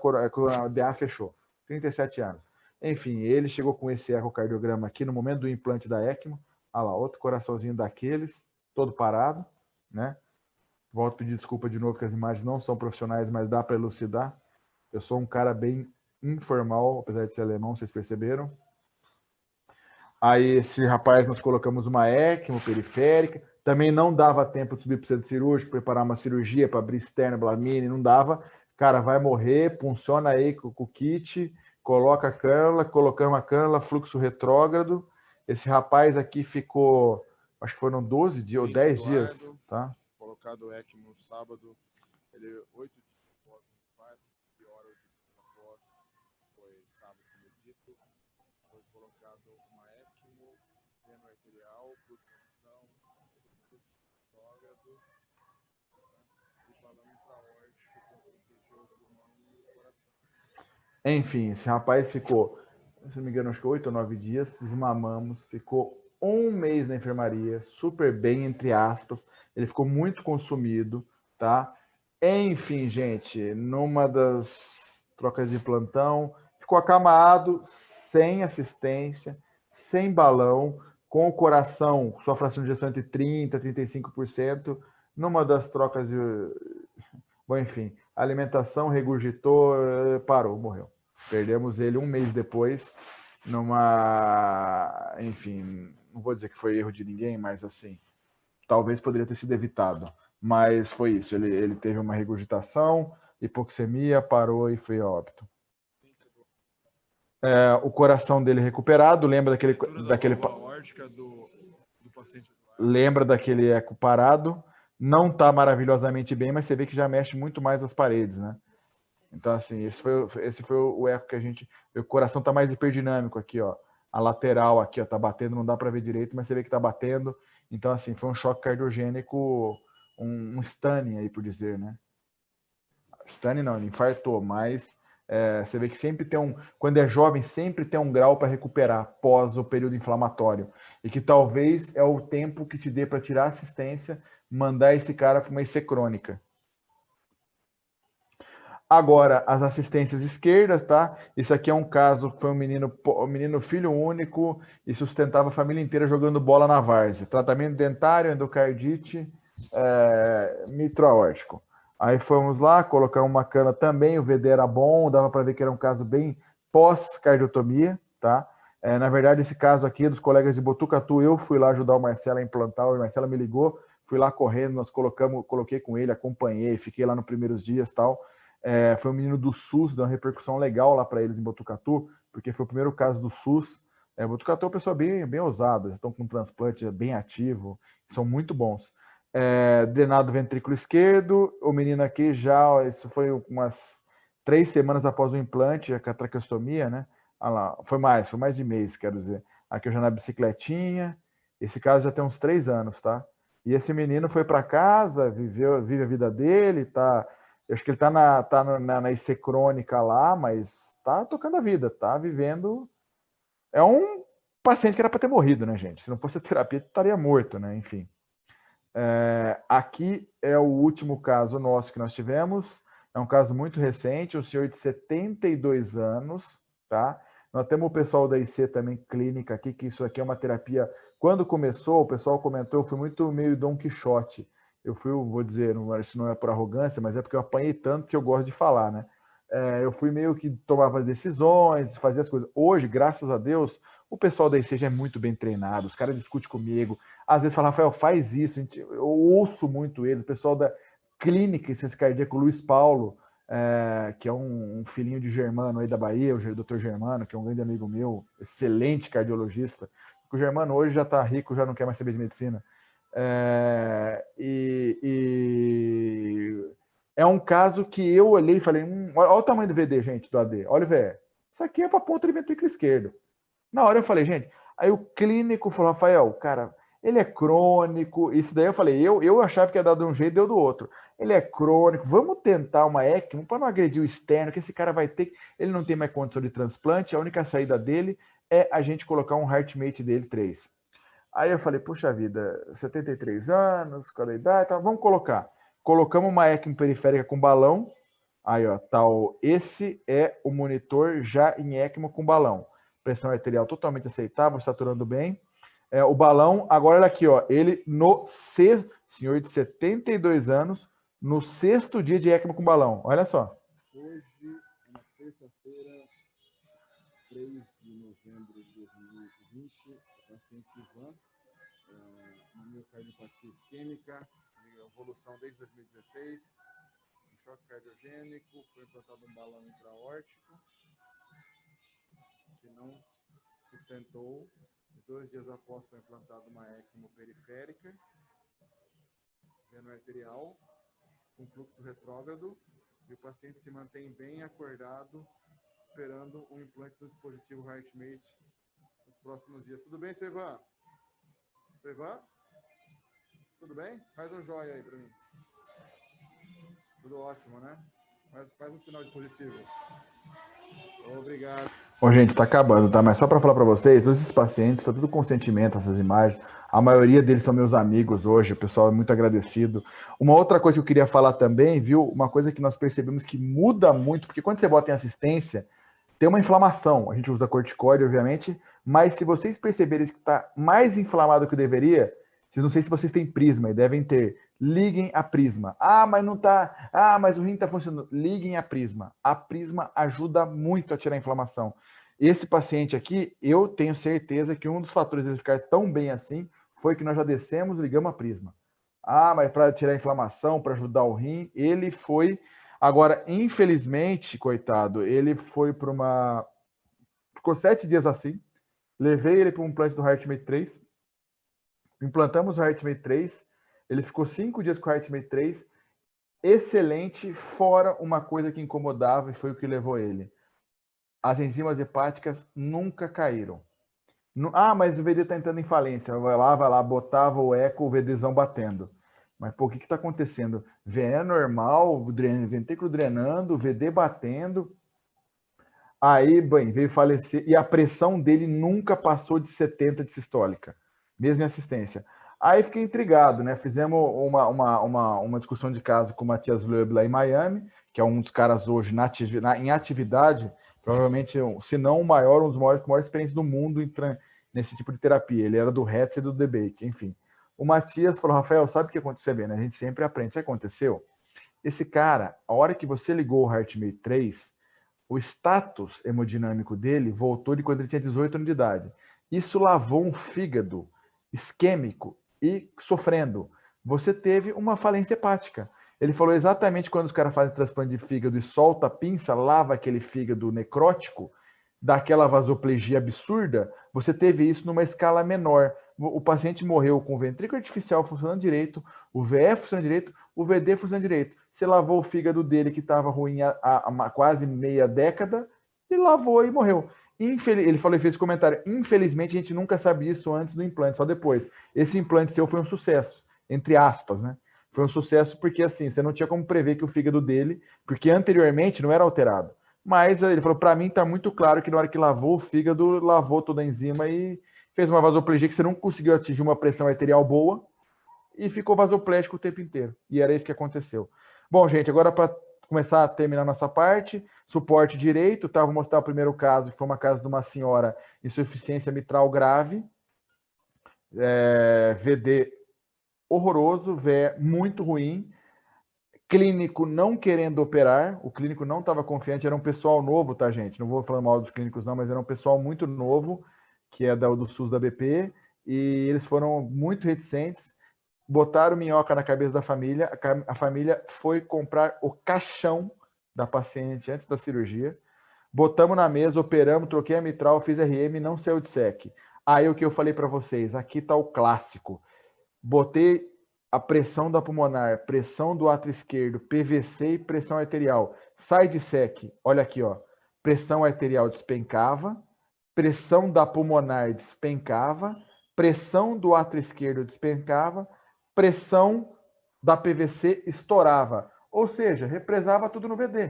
DA fechou. 37 anos. Enfim, ele chegou com esse ecocardiograma aqui no momento do implante da ECMO. Olha lá, outro coraçãozinho daqueles, todo parado, né? Volto a pedir desculpa de novo, que as imagens não são profissionais, mas dá para elucidar. Eu sou um cara bem informal, apesar de ser alemão, vocês perceberam. Aí esse rapaz, nós colocamos uma ECMO periférica. Também não dava tempo de subir para o centro cirúrgico, preparar uma cirurgia para abrir externa, blamine, não dava. Cara, vai morrer, funciona aí com o kit, coloca a cânula, colocamos a cânula, fluxo retrógrado. Esse rapaz aqui ficou, acho que foram 12 dias ou 10 dias, tá? Colocado o ECMO no sábado, ele 8 dias após o infarto, pior 8 dias após, foi sábado, como dito, foi colocado uma ECMO, veno arterial, pulsação, fluxo retrógrado, e balão intraórtico para proteger o pulmão e o coração. Enfim, esse rapaz ficou, se não me engano, acho que 8 ou 9 dias, desmamamos, ficou 1 mês na enfermaria, super bem, entre aspas, ele ficou muito consumido, tá? Enfim, gente, numa das trocas de plantão, ficou acamado, sem assistência, sem balão, com o coração, sua fração de ejeção entre 30% e 35%, numa das trocas de... Bom, enfim, alimentação, regurgitou, parou, morreu. Perdemos ele 1 mês depois, numa... Enfim, não vou dizer que foi erro de ninguém, mas assim, talvez poderia ter sido evitado. Mas foi isso, ele teve uma regurgitação, hipoxemia, parou e foi a óbito. O coração dele recuperado, lembra daquele lembra daquele eco parado, não está maravilhosamente bem, mas você vê que já mexe muito mais as paredes, né? Então, assim, esse foi o eco que a gente... O coração está mais hiperdinâmico aqui, ó. A lateral aqui, ó, tá batendo, não dá para ver direito, mas você vê que tá batendo. Então, assim, foi um choque cardiogênico um stun aí, por dizer, né? Stun não, ele infartou, mas você vê que sempre tem quando é jovem, sempre tem um grau para recuperar pós o período inflamatório. E que talvez é o tempo que te dê para tirar assistência, mandar esse cara para uma IC crônica. Agora, as assistências esquerdas, tá? Isso aqui é um caso, foi um menino filho único e sustentava a família inteira jogando bola na várzea. Tratamento dentário, endocardite, mitro aórtico. Aí fomos lá, colocamos uma cana também, o VD era bom, dava para ver que era um caso bem pós-cardiotomia, tá? Na verdade, esse caso aqui dos colegas de Botucatu, eu fui lá ajudar o Marcelo a implantar, o Marcelo me ligou, fui lá correndo, coloquei com ele, acompanhei, fiquei lá nos primeiros dias e tal. Foi um menino do SUS, deu uma repercussão legal lá para eles em Botucatu, porque foi o primeiro caso do SUS. Botucatu é uma pessoa bem ousada, estão com um transplante bem ativo, são muito bons. Drenado ventrículo esquerdo, o menino aqui já, isso foi umas 3 semanas após o implante, a traqueostomia, né? Ah lá, foi mais de mês, quero dizer. Aqui eu já na bicicletinha, esse caso já tem uns 3 anos, tá? E esse menino foi para casa, vive a vida dele, tá? Eu acho que ele tá na IC crônica lá, mas tá tocando a vida, tá vivendo. É um paciente que era para ter morrido, né, gente? Se não fosse a terapia, ele estaria morto, né? Enfim. Aqui é o último caso nosso que nós tivemos. É um caso muito recente, um senhor de 72 anos, tá? Nós temos o pessoal da IC também clínica aqui, que isso aqui é uma terapia. Quando começou, o pessoal comentou, eu fui muito meio Dom Quixote. Vou dizer, isso não é por arrogância, mas é porque eu apanhei tanto que eu gosto de falar, né? Eu fui meio que tomava as decisões, fazia as coisas. Hoje, graças a Deus, o pessoal da IC já é muito bem treinado, os caras discutem comigo. Às vezes fala, Rafael, faz isso. Eu ouço muito ele, o pessoal da clínica ciência cardíaca, o Luiz Paulo, que é um filhinho de Germano aí da Bahia, o doutor Germano, que é um grande amigo meu, excelente cardiologista. O Germano hoje já está rico, já não quer mais saber de medicina. É um caso que eu olhei e falei, olha o tamanho do VD, gente, do AD, olha o VE. Isso aqui é para ponta de ventrículo esquerdo. Na hora eu falei, gente, aí o clínico falou, Rafael, cara, ele é crônico, isso daí eu falei, eu achava que ia dar de um jeito, deu do outro. Ele é crônico, vamos tentar uma ECMO para não agredir o externo, que esse cara vai ter, ele não tem mais condição de transplante, a única saída dele é a gente colocar um HeartMate dele 3. Aí eu falei, puxa vida, 73 anos, cada idade, tá, vamos colocar. Colocamos uma ECMO periférica com balão, aí ó, tal, esse é o monitor já em ECMO com balão. Pressão arterial totalmente aceitável, saturando bem. O balão, agora olha aqui, ó, ele no senhor de 72 anos, no 6º dia de ECMO com balão, olha só. Hoje, na terça-feira, 3 de novembro de 2020, o paciente Ivan, uma miocardiopatia isquêmica, evolução desde 2016, um choque cardiogênico, foi implantado um balão intra-aórtico, que não sustentou. 2 dias após foi implantada uma ECMO periférica, veno arterial, com fluxo retrógrado, e o paciente se mantém bem acordado, esperando o implante do dispositivo HeartMate nos próximos dias. Tudo bem, seu Ivan? Seu Ivan? Tudo bem? Faz um joia aí para mim. Tudo ótimo, né? Faz um sinal de positivo. Obrigado. Bom, gente, tá acabando, tá? Mas só para falar para vocês, todos esses pacientes, tá tudo consentimento, essas imagens. A maioria deles são meus amigos hoje, o pessoal é muito agradecido. Uma outra coisa que eu queria falar também, viu? Uma coisa que nós percebemos que muda muito, porque quando você bota em assistência, tem uma inflamação. A gente usa corticoide, obviamente, mas se vocês perceberem que está mais inflamado do que deveria, não sei se vocês têm prisma e devem ter. Liguem a prisma. Ah, mas não tá. Ah, mas o rim está funcionando. Liguem a prisma. A prisma ajuda muito a tirar a inflamação. Esse paciente aqui, eu tenho certeza que um dos fatores dele ficar tão bem assim foi que nós já descemos e ligamos a prisma. Ah, mas para tirar a inflamação, para ajudar o rim, ele foi. Agora, infelizmente, coitado, ele foi para uma. Ficou 7 dias assim. Levei ele para um implante do HeartMate 3. Implantamos o HeartMate 3. Ele ficou 5 dias com o HeartMate 3. Excelente, fora uma coisa que incomodava e foi o que levou ele. As enzimas hepáticas nunca caíram. Ah, mas o VD está entrando em falência. Vai lá, botava o eco, o VDzão batendo. Mas, pô, o que está acontecendo? VE normal, ventrículo drenando, VD batendo. Aí, bem, veio falecer e a pressão dele nunca passou de 70 de sistólica, mesmo em assistência. Aí fiquei intrigado, né? Fizemos uma discussão de caso com o Matias Loeb lá em Miami, que é um dos caras hoje em atividade, provavelmente, se não o maior, um dos maiores com maior experiência do mundo nesse tipo de terapia. Ele era do HETS e do debate, enfim. O Matias falou, Rafael, sabe o que aconteceu? Bem, né? A gente sempre aprende. O que aconteceu? Esse cara, a hora que você ligou o HeartMate 3, o status hemodinâmico dele voltou de quando ele tinha 18 anos de idade. Isso lavou um fígado isquêmico e sofrendo. Você teve uma falência hepática. Ele falou exatamente quando os caras fazem transplante de fígado e solta a pinça, lava aquele fígado necrótico, dá aquela vasoplegia absurda, você teve isso numa escala menor. O paciente morreu com o ventrículo artificial funcionando direito, o VE funcionando direito, o VD funcionando direito. Você lavou o fígado dele, que estava ruim há quase meia década, e lavou e morreu. Ele falou e fez esse comentário. Infelizmente, a gente nunca sabe isso antes do implante, só depois. Esse implante seu foi um sucesso, entre aspas, né? Foi um sucesso porque, assim, você não tinha como prever que o fígado dele, porque anteriormente não era alterado. Mas ele falou, para mim está muito claro que na hora que lavou o fígado, lavou toda a enzima e fez uma vasoplegia que você não conseguiu atingir uma pressão arterial boa e ficou vasoplégico o tempo inteiro. E era isso que aconteceu. Bom, gente, agora para começar a terminar nossa parte, suporte direito, tá? Vou mostrar o primeiro caso, que foi uma casa de uma senhora insuficiência mitral grave, VD horroroso, VE muito ruim, clínico não querendo operar, o clínico não estava confiante, era um pessoal novo, tá, gente? Não vou falar mal dos clínicos não, mas era um pessoal muito novo, que é do SUS da BP, e eles foram muito reticentes, botaram minhoca na cabeça da família, a família foi comprar o caixão da paciente antes da cirurgia, botamos na mesa, operamos, troquei a mitral, fiz RM, não saiu de SEC. Aí o que eu falei para vocês, aqui está o clássico, botei a pressão da pulmonar, pressão do átrio esquerdo, PVC e pressão arterial, sai de SEC, olha aqui, ó, pressão arterial despencava, pressão da pulmonar despencava, pressão do átrio esquerdo despencava, pressão da PVC estourava. Ou seja, represava tudo no VD.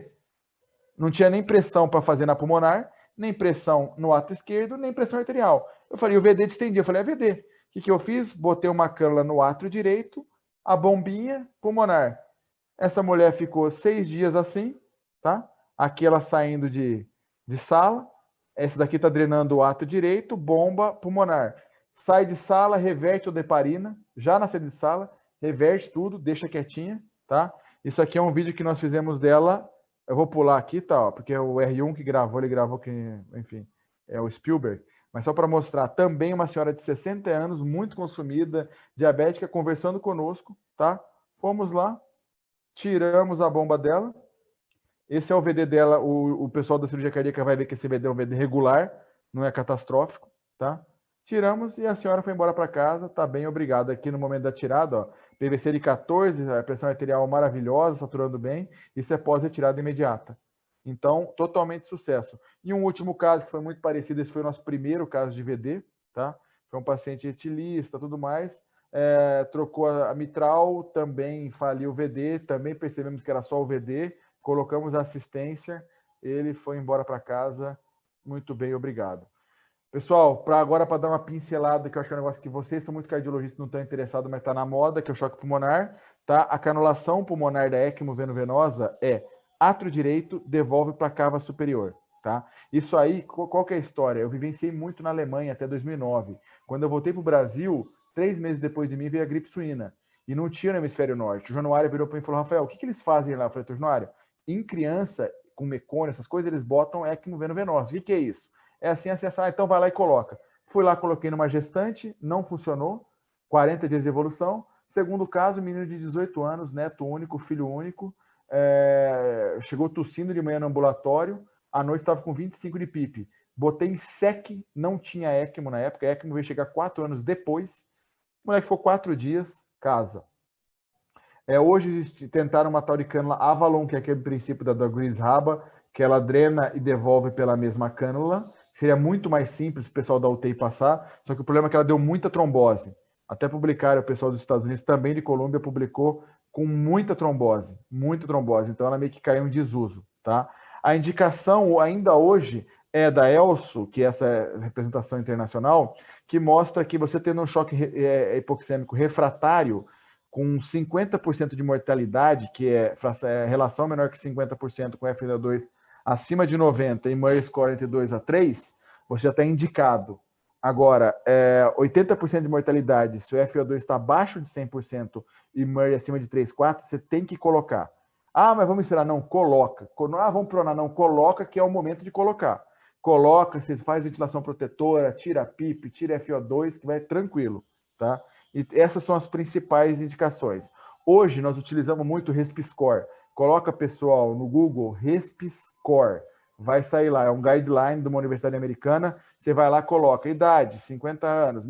Não tinha nem pressão para fazer na pulmonar, nem pressão no átrio esquerdo, nem pressão arterial. Eu falei, o VD distendia. Eu falei, é VD. O que eu fiz? Botei uma cânula no átrio direito, a bombinha pulmonar. Essa mulher ficou 6 dias assim, tá? Aqui ela saindo de sala. Essa daqui está drenando o átrio direito, bomba pulmonar. Sai de sala, reverte o deparina, já na saída de sala, reverte tudo, deixa quietinha, tá? Isso aqui é um vídeo que nós fizemos dela, eu vou pular aqui, tá? Ó, porque é o R1 que gravou, ele gravou que, enfim, é o Spielberg. Mas só para mostrar, também uma senhora de 60 anos, muito consumida, diabética, conversando conosco, tá? Fomos lá, tiramos a bomba dela. Esse é o VD dela, o pessoal da cirurgia cardíaca vai ver que esse VD é um VD regular, não é catastrófico, tá? Tiramos e a senhora foi embora para casa, tá bem, obrigado. Aqui no momento da tirada, ó, PVC de 14, a pressão arterial maravilhosa, saturando bem, isso é pós-retirada imediata. Então, totalmente sucesso. E um último caso que foi muito parecido, esse foi o nosso primeiro caso de VD, tá? Foi um paciente etilista, tudo mais, trocou a mitral, também faliu o VD, também percebemos que era só o VD, colocamos a assistência, ele foi embora para casa, muito bem, obrigado. Pessoal, agora para dar uma pincelada, que eu acho que é um negócio que vocês são muito cardiologistas, não estão interessados, mas está na moda, que é o choque pulmonar, tá? A canulação pulmonar da ECMO veno-venosa é átrio direito, devolve para a cava superior, tá? Isso aí, qual que é a história? Eu vivenciei muito na Alemanha até 2009. Quando eu voltei para o Brasil, 3 meses depois de mim veio a gripe suína, e não tinha no hemisfério norte. O Januário virou para mim e falou, Rafael, o que eles fazem lá? Eu falei, Januário, em criança, com mecônio, essas coisas, eles botam ECMO veno-venosa. O que é isso? É assim, então vai lá e coloca. Fui lá, coloquei numa gestante, não funcionou, 40 dias de evolução. Segundo caso, menino de 18 anos, neto único, filho único, chegou tossindo de manhã no ambulatório, à noite estava com 25 de PIP. Botei em SEC, não tinha ECMO na época, a ECMO veio chegar 4 anos depois. O moleque ficou 4 dias, casa. Hoje tentaram uma tal de cânula Avalon, que é aquele princípio da Grease Raba, que ela drena e devolve pela mesma cânula. Seria muito mais simples o pessoal da UTI passar, só que o problema é que ela deu muita trombose. Até publicaram, o pessoal dos Estados Unidos, também de Colômbia, publicou com muita trombose. Então ela meio que caiu em desuso, tá? A indicação, ainda hoje, é da ELSO, que é essa representação internacional, que mostra que você tendo um choque hipoxêmico refratário com 50% de mortalidade, que é relação menor que 50% com FeNO2 acima de 90 e Murray Score entre 2 a 3, você já está indicado. Agora, 80% de mortalidade, se o FeO2 está abaixo de 100% e Murray acima de 3, 4, você tem que colocar. Ah, mas vamos esperar. Não, coloca. Ah, vamos pronar. Não, coloca, que é o momento de colocar. Coloca, você faz ventilação protetora, tira PIP, tira FeO2, que vai tranquilo, tá? E essas são as principais indicações. Hoje, nós utilizamos muito o RespiScore. Coloca, pessoal, no Google, RespiScore. Vai sair lá, é um guideline de uma universidade americana. Você vai lá, coloca idade, 50 anos,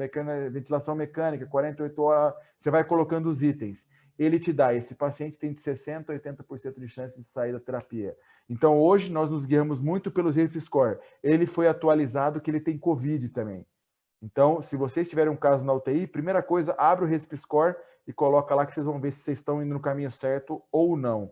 ventilação mecânica, 48 horas. Você vai colocando os itens. Ele te dá, esse paciente tem de 60% a 80% de chance de sair da terapia. Então, hoje, nós nos guiamos muito pelo RespiScore. Ele foi atualizado que ele tem COVID também. Então, se vocês tiverem um caso na UTI, primeira coisa, abre o RespiScore e coloca lá que vocês vão ver se vocês estão indo no caminho certo ou não.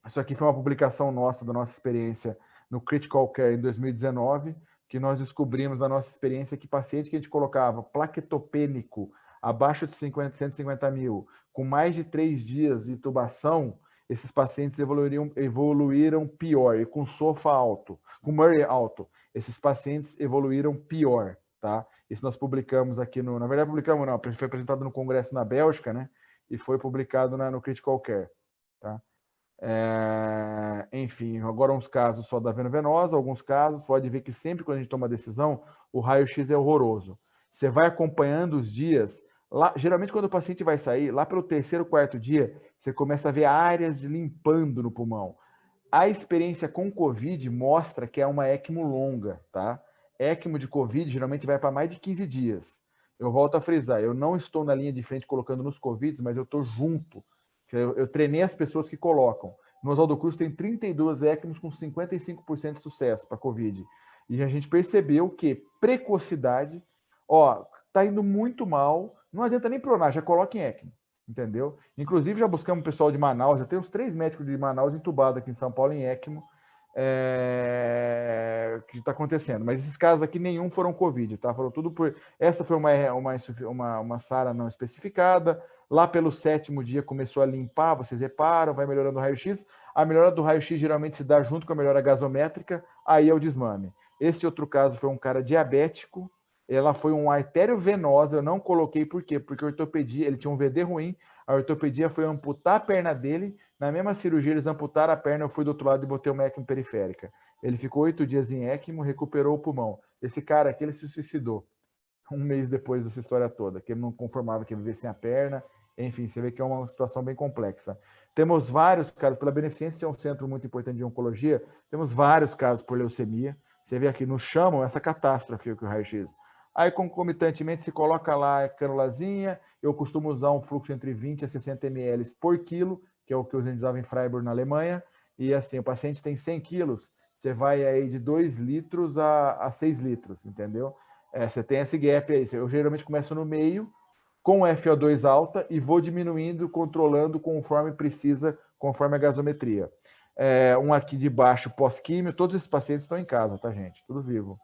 Isso aqui foi uma publicação nossa, da nossa experiência no Critical Care em 2019, que nós descobrimos da nossa experiência que paciente que a gente colocava plaquetopênico abaixo de 150 mil, com mais de 3 dias de intubação, esses pacientes evoluíram pior, e com SOFA alto, com Murray alto, esses pacientes evoluíram pior, tá? Isso nós publicamos aqui na verdade publicamos não, foi apresentado no congresso na Bélgica, né? E foi publicado no Critical Care, tá? Enfim, agora uns casos só da vena venosa, alguns casos, pode ver que sempre quando a gente toma decisão, o raio-x é horroroso. Você vai acompanhando os dias, lá, geralmente quando o paciente vai sair, lá pelo 3º, 4º dia, você começa a ver áreas limpando no pulmão. A experiência com COVID mostra que é uma ECMO longa, tá? ECMO de COVID geralmente vai para mais de 15 dias. Eu volto a frisar, eu não estou na linha de frente colocando nos COVID, mas eu estou junto. Eu treinei as pessoas que colocam. No Oswaldo Cruz tem 32 ECMOs com 55% de sucesso para COVID. E a gente percebeu que precocidade, tá indo muito mal, não adianta nem pronar, já coloca em ECMO, entendeu? Inclusive já buscamos o pessoal de Manaus, já tem uns 3 médicos de Manaus entubados aqui em São Paulo em ECMO, que está acontecendo. Mas esses casos aqui nenhum foram COVID, tá? Foram tudo por... Essa foi uma SARA não especificada. Lá pelo 7º dia começou a limpar, vocês reparam, vai melhorando o raio-x. A melhora do raio-x geralmente se dá junto com a melhora gasométrica, aí é o desmame. Esse outro caso foi um cara diabético, ela foi uma artério venosa, eu não coloquei por quê? Porque a ortopedia, ele tinha um VD ruim, a ortopedia foi amputar a perna dele, na mesma cirurgia eles amputaram a perna, eu fui do outro lado e botei uma ECMO periférica. Ele ficou 8 dias em ECMO, recuperou o pulmão. Esse cara aqui, ele se suicidou 1 mês depois dessa história toda, que ele não conformava que ia viver sem a perna. Enfim, você vê que é uma situação bem complexa. Temos vários casos, pela Beneficência é um centro muito importante de oncologia, temos vários casos por leucemia. Você vê aqui, nos chamam essa catástrofe que o raio-x. Aí, concomitantemente, se coloca lá a canulazinha, eu costumo usar um fluxo entre 20 a 60 ml por quilo, que é o que a gente usava em Freiburg, na Alemanha, e assim, o paciente tem 100 quilos, você vai aí de 2 litros a 6 litros, entendeu? Você tem esse gap aí, eu geralmente começo no meio, com FO2 alta e vou diminuindo, controlando conforme precisa, conforme a gasometria. Um aqui de baixo, pós-químio, todos esses pacientes estão em casa, tá, gente? Tudo vivo.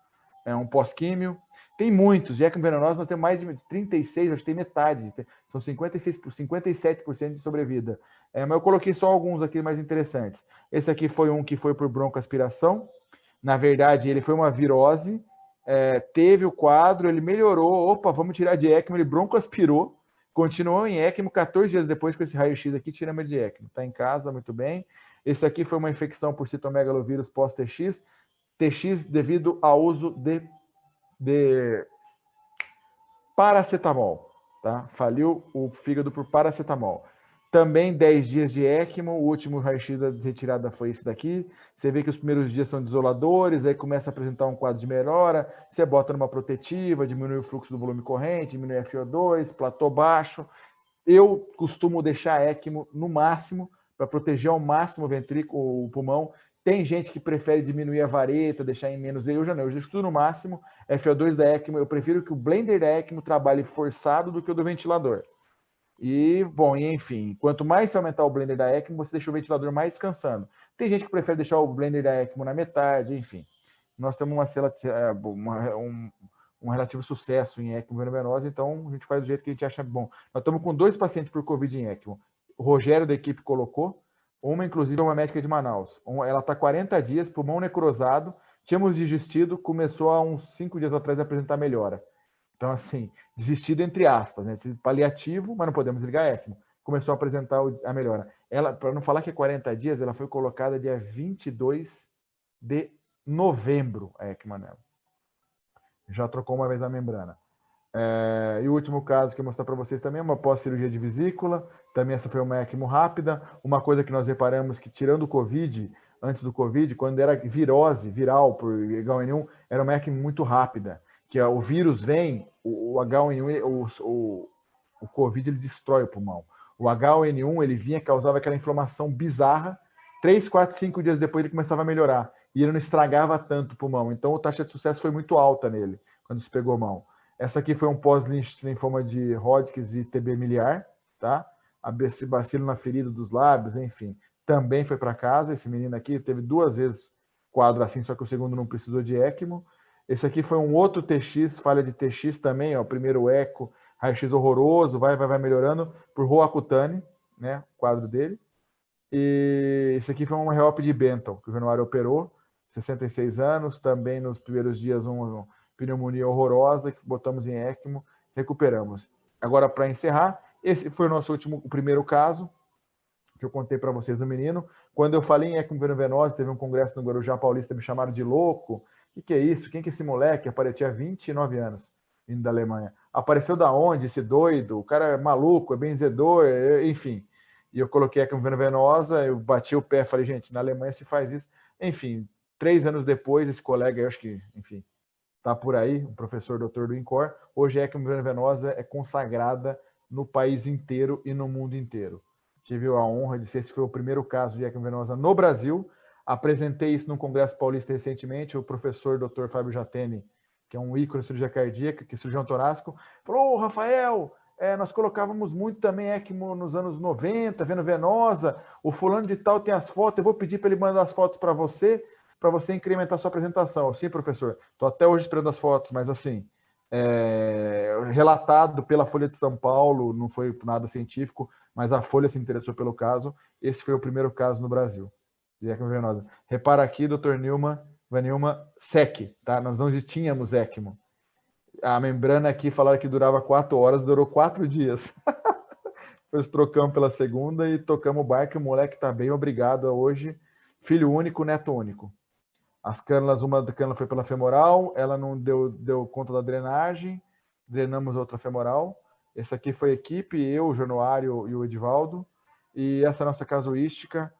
Um pós-químio. Tem muitos, de ECMO venosa nós temos mais de 36, acho que tem metade, são 57% de sobrevida. Mas eu coloquei só alguns aqui mais interessantes. Esse aqui foi um que foi por broncoaspiração, na verdade ele foi uma virose, teve o quadro, ele melhorou, opa, vamos tirar de ECMO, ele broncoaspirou, continuou em ECMO, 14 dias depois com esse raio-x aqui, tiramos ele de ECMO, está em casa, muito bem. Esse aqui foi uma infecção por citomegalovírus pós-TX, TX devido ao uso de paracetamol, tá? Faliu o fígado por paracetamol. Também 10 dias de ECMO, o último raio-x da retirada foi esse daqui. Você vê que os primeiros dias são desoladores, aí começa a apresentar um quadro de melhora, você bota numa protetiva, diminui o fluxo do volume corrente, diminui FO2, platô baixo. Eu costumo deixar ECMO no máximo, para proteger ao máximo o ventrículo, o pulmão, Tem gente que prefere diminuir a vareta, deixar em menos. Eu já não, eu deixo tudo no máximo. FO2 da ECMO, eu prefiro que o blender da ECMO trabalhe forçado do que o do ventilador. E, bom, e enfim, quanto mais você aumentar o blender da ECMO, você deixa o ventilador mais descansando. Tem gente que prefere deixar o blender da ECMO na metade, enfim. Nós temos um relativo sucesso em ECMO venosa, então a gente faz do jeito que a gente acha bom. Nós estamos com 2 pacientes por Covid em ECMO. O Rogério da equipe colocou, uma inclusive é uma médica de Manaus. Ela está 40 dias, pulmão necrosado, tínhamos desistido, começou há uns 5 dias atrás a apresentar melhora. Então, assim, desistido entre aspas, né? Paliativo, mas não podemos ligar ECMO. Começou a apresentar a melhora. Ela, para não falar que é 40 dias, ela foi colocada dia 22 de novembro, a ECMO nela. Já trocou uma vez a membrana. E o último caso que eu vou mostrar para vocês também é uma pós-cirurgia de vesícula. Também essa foi uma ECMO rápida. Uma coisa que nós reparamos que, tirando o Covid, antes do Covid, quando era virose, viral por H1N1, era uma ECMO muito rápida. Que o vírus vem, o H1N1, o Covid, ele destrói o pulmão. O H1N1, ele vinha, causava aquela inflamação bizarra. 3, 4, 5 dias depois ele começava a melhorar. E ele não estragava tanto o pulmão. Então a taxa de sucesso foi muito alta nele, quando se pegou mão. Essa aqui foi um pós-linfoma de Hodgkin e TB miliar, tá? Esse bacilo na ferida dos lábios, enfim. Também foi para casa. Esse menino aqui teve 2 vezes quadro assim, só que o segundo não precisou de ECMO. Esse aqui foi um outro TX, falha de TX também, ó, primeiro eco, raio-x horroroso, vai melhorando, por Roaccutane, né, o quadro dele. E esse aqui foi um reop de Benton, que o Januário operou, 66 anos, também nos primeiros dias uma pneumonia horrorosa, que botamos em ECMO, recuperamos. Agora, para encerrar, esse foi o primeiro caso, que eu contei para vocês do menino. Quando eu falei em ECMO venosa, teve um congresso no Guarujá Paulista, me chamaram de louco. O que é isso? Quem que é esse moleque? Apareceu há 29 anos, vindo da Alemanha. Apareceu da onde, esse doido? O cara é maluco, é benzedor, enfim. E eu coloquei ECMO venosa, eu bati o pé, falei, gente, na Alemanha se faz isso. Enfim, 3 anos depois, esse colega, eu acho que, enfim, tá por aí, um professor doutor do INCOR, hoje a ECMO venosa é consagrada no país inteiro e no mundo inteiro. Tive a honra de ser, esse foi o primeiro caso de ECMO venosa no Brasil. Apresentei isso no Congresso Paulista recentemente, o professor Dr. Fábio Jatene, que é um ícone de cirurgia cardíaca, que é cirurgião torácico, falou, Rafael, nós colocávamos muito também ECMO nos anos 90, venosa, o fulano de tal tem as fotos, eu vou pedir para ele mandar as fotos para você incrementar a sua apresentação. Sim, professor, estou até hoje esperando as fotos, mas assim, relatado pela Folha de São Paulo, não foi nada científico, mas a Folha se interessou pelo caso, esse foi o primeiro caso no Brasil. ECMO venosa. Repara aqui, doutor Vanilma, SEC, tá? Nós não tínhamos ECMO. A membrana aqui falaram que durava 4 horas, durou 4 dias. Depois trocamos pela segunda e tocamos o barco. O moleque tá bem, obrigado. Hoje, filho único, neto único. As cânulas, uma cânula foi pela femoral, ela não deu conta da drenagem, drenamos outra femoral. Esse aqui foi a equipe, eu, o Januário e o Edivaldo. E essa é a nossa casuística,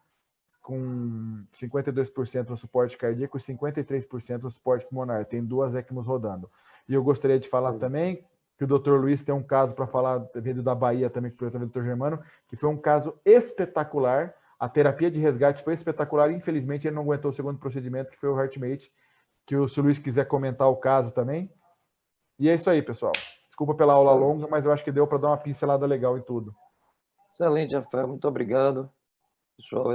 com 52% no suporte cardíaco e 53% no suporte pulmonar. Tem 2 ECMOs rodando. E eu gostaria de falar também que o Dr. Luiz tem um caso para falar, vindo da Bahia também, que foi o Dr. Germano, que foi um caso espetacular. A terapia de resgate foi espetacular. Infelizmente, ele não aguentou o segundo procedimento, que foi o HeartMate, que se o Luiz quiser comentar o caso também. E é isso aí, pessoal. Desculpa pela aula longa, mas eu acho que deu para dar uma pincelada legal em tudo. Excelente, Rafael. Muito obrigado. Pessoal,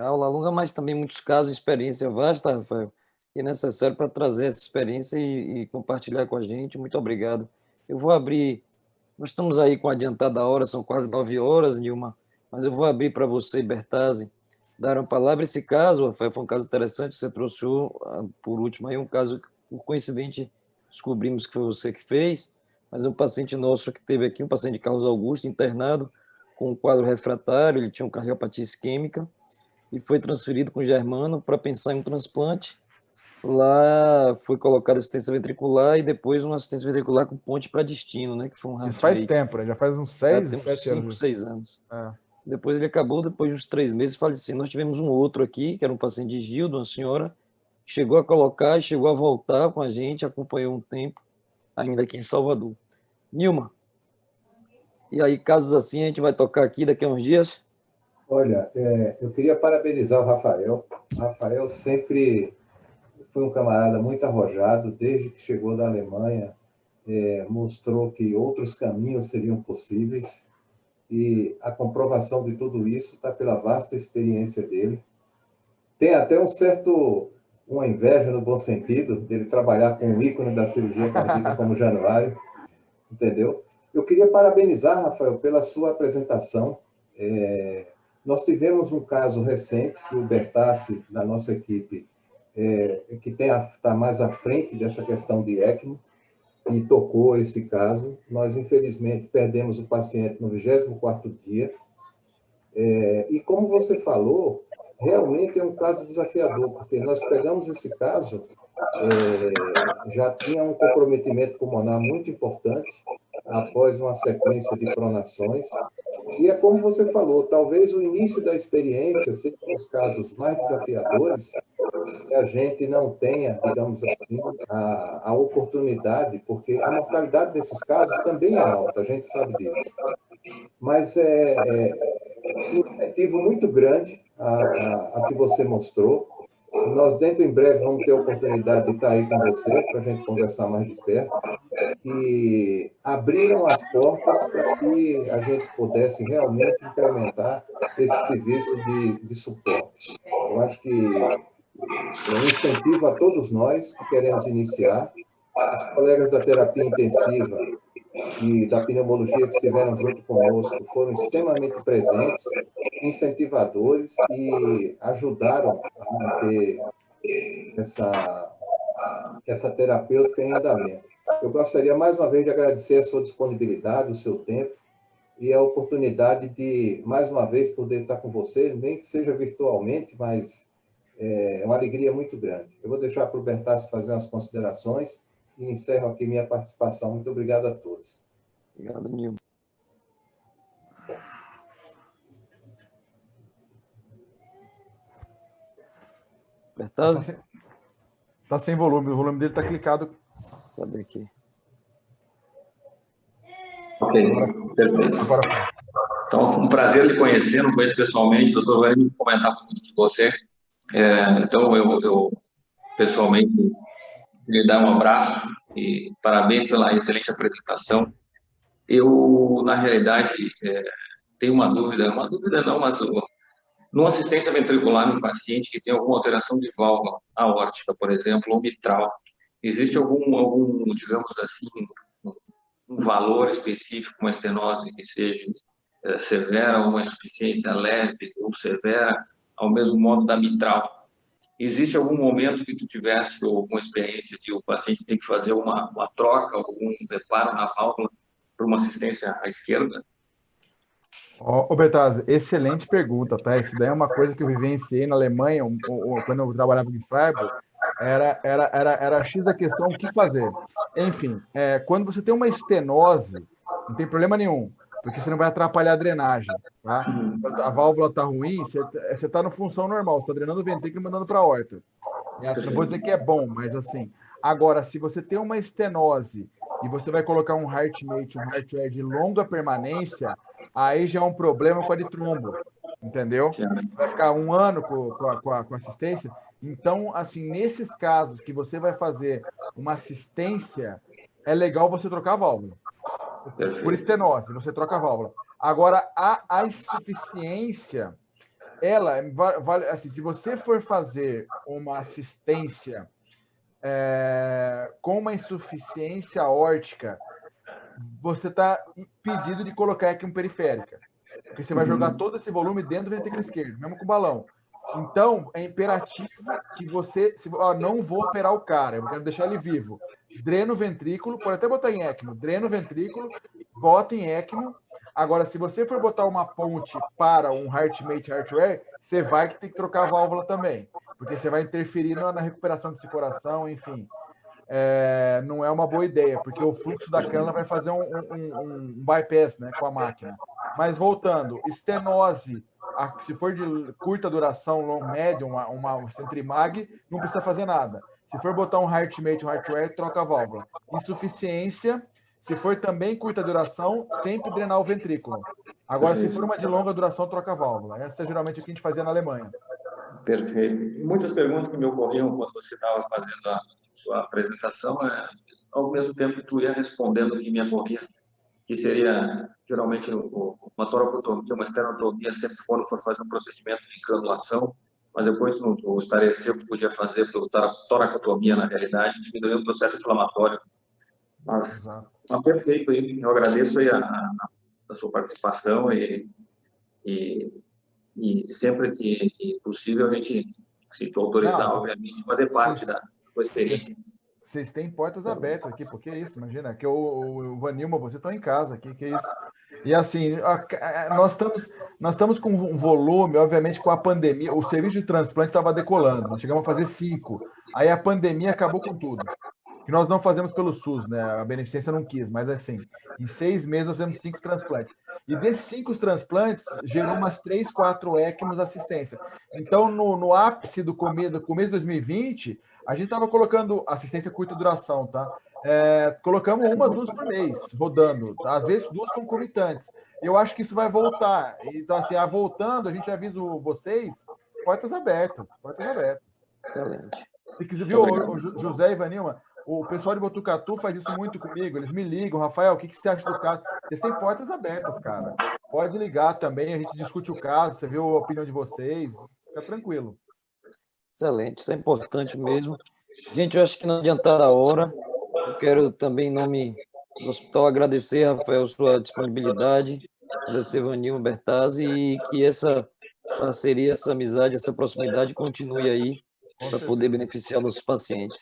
aula longa, mas também muitos casos, experiência vasta, Rafael, que é necessário para trazer essa experiência e compartilhar com a gente. Muito obrigado. Eu vou abrir, nós estamos aí com adiantada hora, são quase 9 horas, Nilma, mas eu vou abrir para você, Bertazzi, dar uma palavra. Esse caso, Rafael, foi um caso interessante, você trouxe por último aí um caso que, por coincidente, descobrimos que foi você que fez, mas um paciente nosso que teve aqui, um paciente de Carlos Augusto, internado, com um quadro refratário, ele tinha uma cardiopatia isquêmica, e foi transferido com o Germano para pensar em um transplante. Lá foi colocada assistência ventricular e depois uma assistência ventricular com ponte para destino, né? Que foi um Isso faz tempo, né? Já faz uns 6, 7 anos. 5, 6 anos. Depois ele acabou, depois de uns 3 meses, falecendo. Nós tivemos um outro aqui, que era um paciente de Gildo, uma senhora, que chegou a colocar, chegou a voltar com a gente, acompanhou um tempo, ainda aqui em Salvador. Nilma, e aí casos assim a gente vai tocar aqui daqui a uns dias? Olha, eu queria parabenizar o Rafael. O Rafael sempre foi um camarada muito arrojado, desde que chegou da Alemanha, mostrou que outros caminhos seriam possíveis, e a comprovação de tudo isso está pela vasta experiência dele. Tem até uma inveja no bom sentido, dele trabalhar com o ícone da cirurgia cardíaca como Januário, entendeu? Eu queria parabenizar, Rafael, pela sua apresentação. Nós tivemos um caso recente, que o Bertassi, da nossa equipe, que está mais à frente dessa questão de ECMO, e tocou esse caso. Nós, infelizmente, perdemos o paciente no 24º dia. E como você falou, realmente é um caso desafiador, porque nós pegamos esse caso, já tinha um comprometimento pulmonar muito importante, após uma sequência de pronações. E é como você falou, talvez o início da experiência seja um dos casos mais desafiadores, que a gente não tenha, digamos assim, a oportunidade, porque a mortalidade desses casos também é alta, a gente sabe disso. Mas um incentivo muito grande a que você mostrou. Nós, dentro em breve, vamos ter a oportunidade de estar aí com você, para a gente conversar mais de perto. E abriram as portas para que a gente pudesse realmente incrementar esse serviço de suporte. Eu acho que é um incentivo a todos nós que queremos iniciar. Os colegas da terapia intensiva e da pneumologia que estiveram junto conosco foram extremamente presentes, incentivadores, e ajudaram a manter essa terapêutica em andamento. Eu gostaria, mais uma vez, de agradecer a sua disponibilidade, o seu tempo, e a oportunidade de, mais uma vez, poder estar com você, nem que seja virtualmente, mas é uma alegria muito grande. Eu vou deixar para o Bertassi fazer umas considerações e encerro aqui minha participação. Muito obrigado a todos. Obrigado, Nilma. Bertazzi? Está sem volume, o volume dele está clicado. Cadê aqui? Ok, perfeito. Então, um prazer lhe conhecer, não conheço pessoalmente, doutor, vai comentar muito de você. Então, eu pessoalmente lhe dar um abraço e parabéns pela excelente apresentação. Eu, na realidade, tenho uma dúvida não, mas numa assistência ventricular no paciente que tem alguma alteração de válvula aórtica, por exemplo, ou mitral, existe algum, digamos assim, um valor específico, uma estenose que seja severa, ou uma insuficiência leve ou severa, ao mesmo modo da mitral? Existe algum momento que tu tivesse alguma experiência de o paciente tem que fazer uma troca, algum reparo na válvula para uma assistência à esquerda? Ô, Bertazzi, excelente pergunta, tá? Isso daí é uma coisa que eu vivenciei na Alemanha, quando eu trabalhava em Freiburg, era X da questão, o que fazer? Enfim, quando você tem uma estenose, não tem problema nenhum, porque você não vai atrapalhar a drenagem, tá? A válvula está ruim, você está na função normal, você está drenando o ventrículo e mandando para a aorta. Não vou dizer que é bom, mas assim, agora, se você tem uma estenose e você vai colocar um HeartMate, um HeartWare de longa permanência, aí já é um problema com a de trombo, entendeu? Você vai ficar um ano com assistência. Então, assim, nesses casos que você vai fazer uma assistência, é legal você trocar a válvula. Por estenose, você troca a válvula. Agora, a insuficiência, ela vale, assim, se você for fazer uma assistência com uma insuficiência aórtica, você está impedido de colocar ECMO periférica, porque você vai jogar todo esse volume dentro do ventrículo esquerdo, mesmo com o balão. Então, é imperativo que você... não vou operar o cara, eu quero deixar ele vivo. Drena o ventrículo, pode até botar em ECMO, drena o ventrículo, bota em ECMO. Agora, se você for botar uma ponte para um HeartMate, HeartWare, você vai ter que trocar a válvula também, porque você vai interferir na recuperação desse coração, enfim. Não é uma boa ideia, porque o fluxo da cânula vai fazer um bypass, né, com a máquina. Mas voltando, estenose, se for de curta duração, long média, uma Centrimag, não precisa fazer nada. Se for botar um HeartMate, um HeartWare, troca a válvula. Insuficiência, se for também curta duração, sempre drenar o ventrículo. Agora, se for uma de longa duração, troca a válvula. Essa é geralmente o que a gente fazia na Alemanha. Perfeito. Muitas perguntas que me ocorriam quando você estava fazendo a sua apresentação, ao mesmo tempo que tu ia respondendo o que me ocorria, que seria, geralmente, uma toracotomia, uma esternotomia, sempre quando for fazer um procedimento de granulação, mas depois o esclareceu que podia fazer pelo toracotomia, na realidade, diminuir o processo inflamatório. Mas perfeito aí. Eu agradeço aí a sua participação e sempre que possível a gente, se tu autorizar, obviamente, fazer parte da sua experiência. Vocês têm portas abertas aqui, porque é isso, imagina, que o Vanilma, vocês estão em casa aqui, que é isso. E assim, nós estamos com um volume, obviamente, com a pandemia, o serviço de transplante estava decolando, nós chegamos a fazer 5, aí a pandemia acabou com tudo. Que nós não fazemos pelo SUS, né? A beneficência não quis, mas assim, em 6 meses nós fizemos 5 transplantes. E desses 5 transplantes, gerou umas 3, 4 ECMOs assistência. Então, no ápice do começo de 2020, a gente estava colocando assistência curta duração, tá? Colocamos 1, 2 por mês, rodando. Às vezes 2 concomitantes. Eu acho que isso vai voltar. Então, assim, voltando, a gente avisa vocês, portas abertas, portas abertas. Excelente. Se quiser, viu, o José e Vanilma, o pessoal de Botucatu faz isso muito comigo. Eles me ligam, Rafael, o que você acha do caso? Eles têm portas abertas, cara. Pode ligar também, a gente discute o caso, você vê a opinião de vocês. Fica tranquilo. Excelente, isso é importante mesmo. Gente, eu acho que não adiantar a hora. Eu quero também, em nome do hospital, agradecer, Rafael, sua disponibilidade, agradecer Vanilma Bertazzi e que essa parceria, essa amizade, essa proximidade continue aí para poder beneficiar nossos pacientes.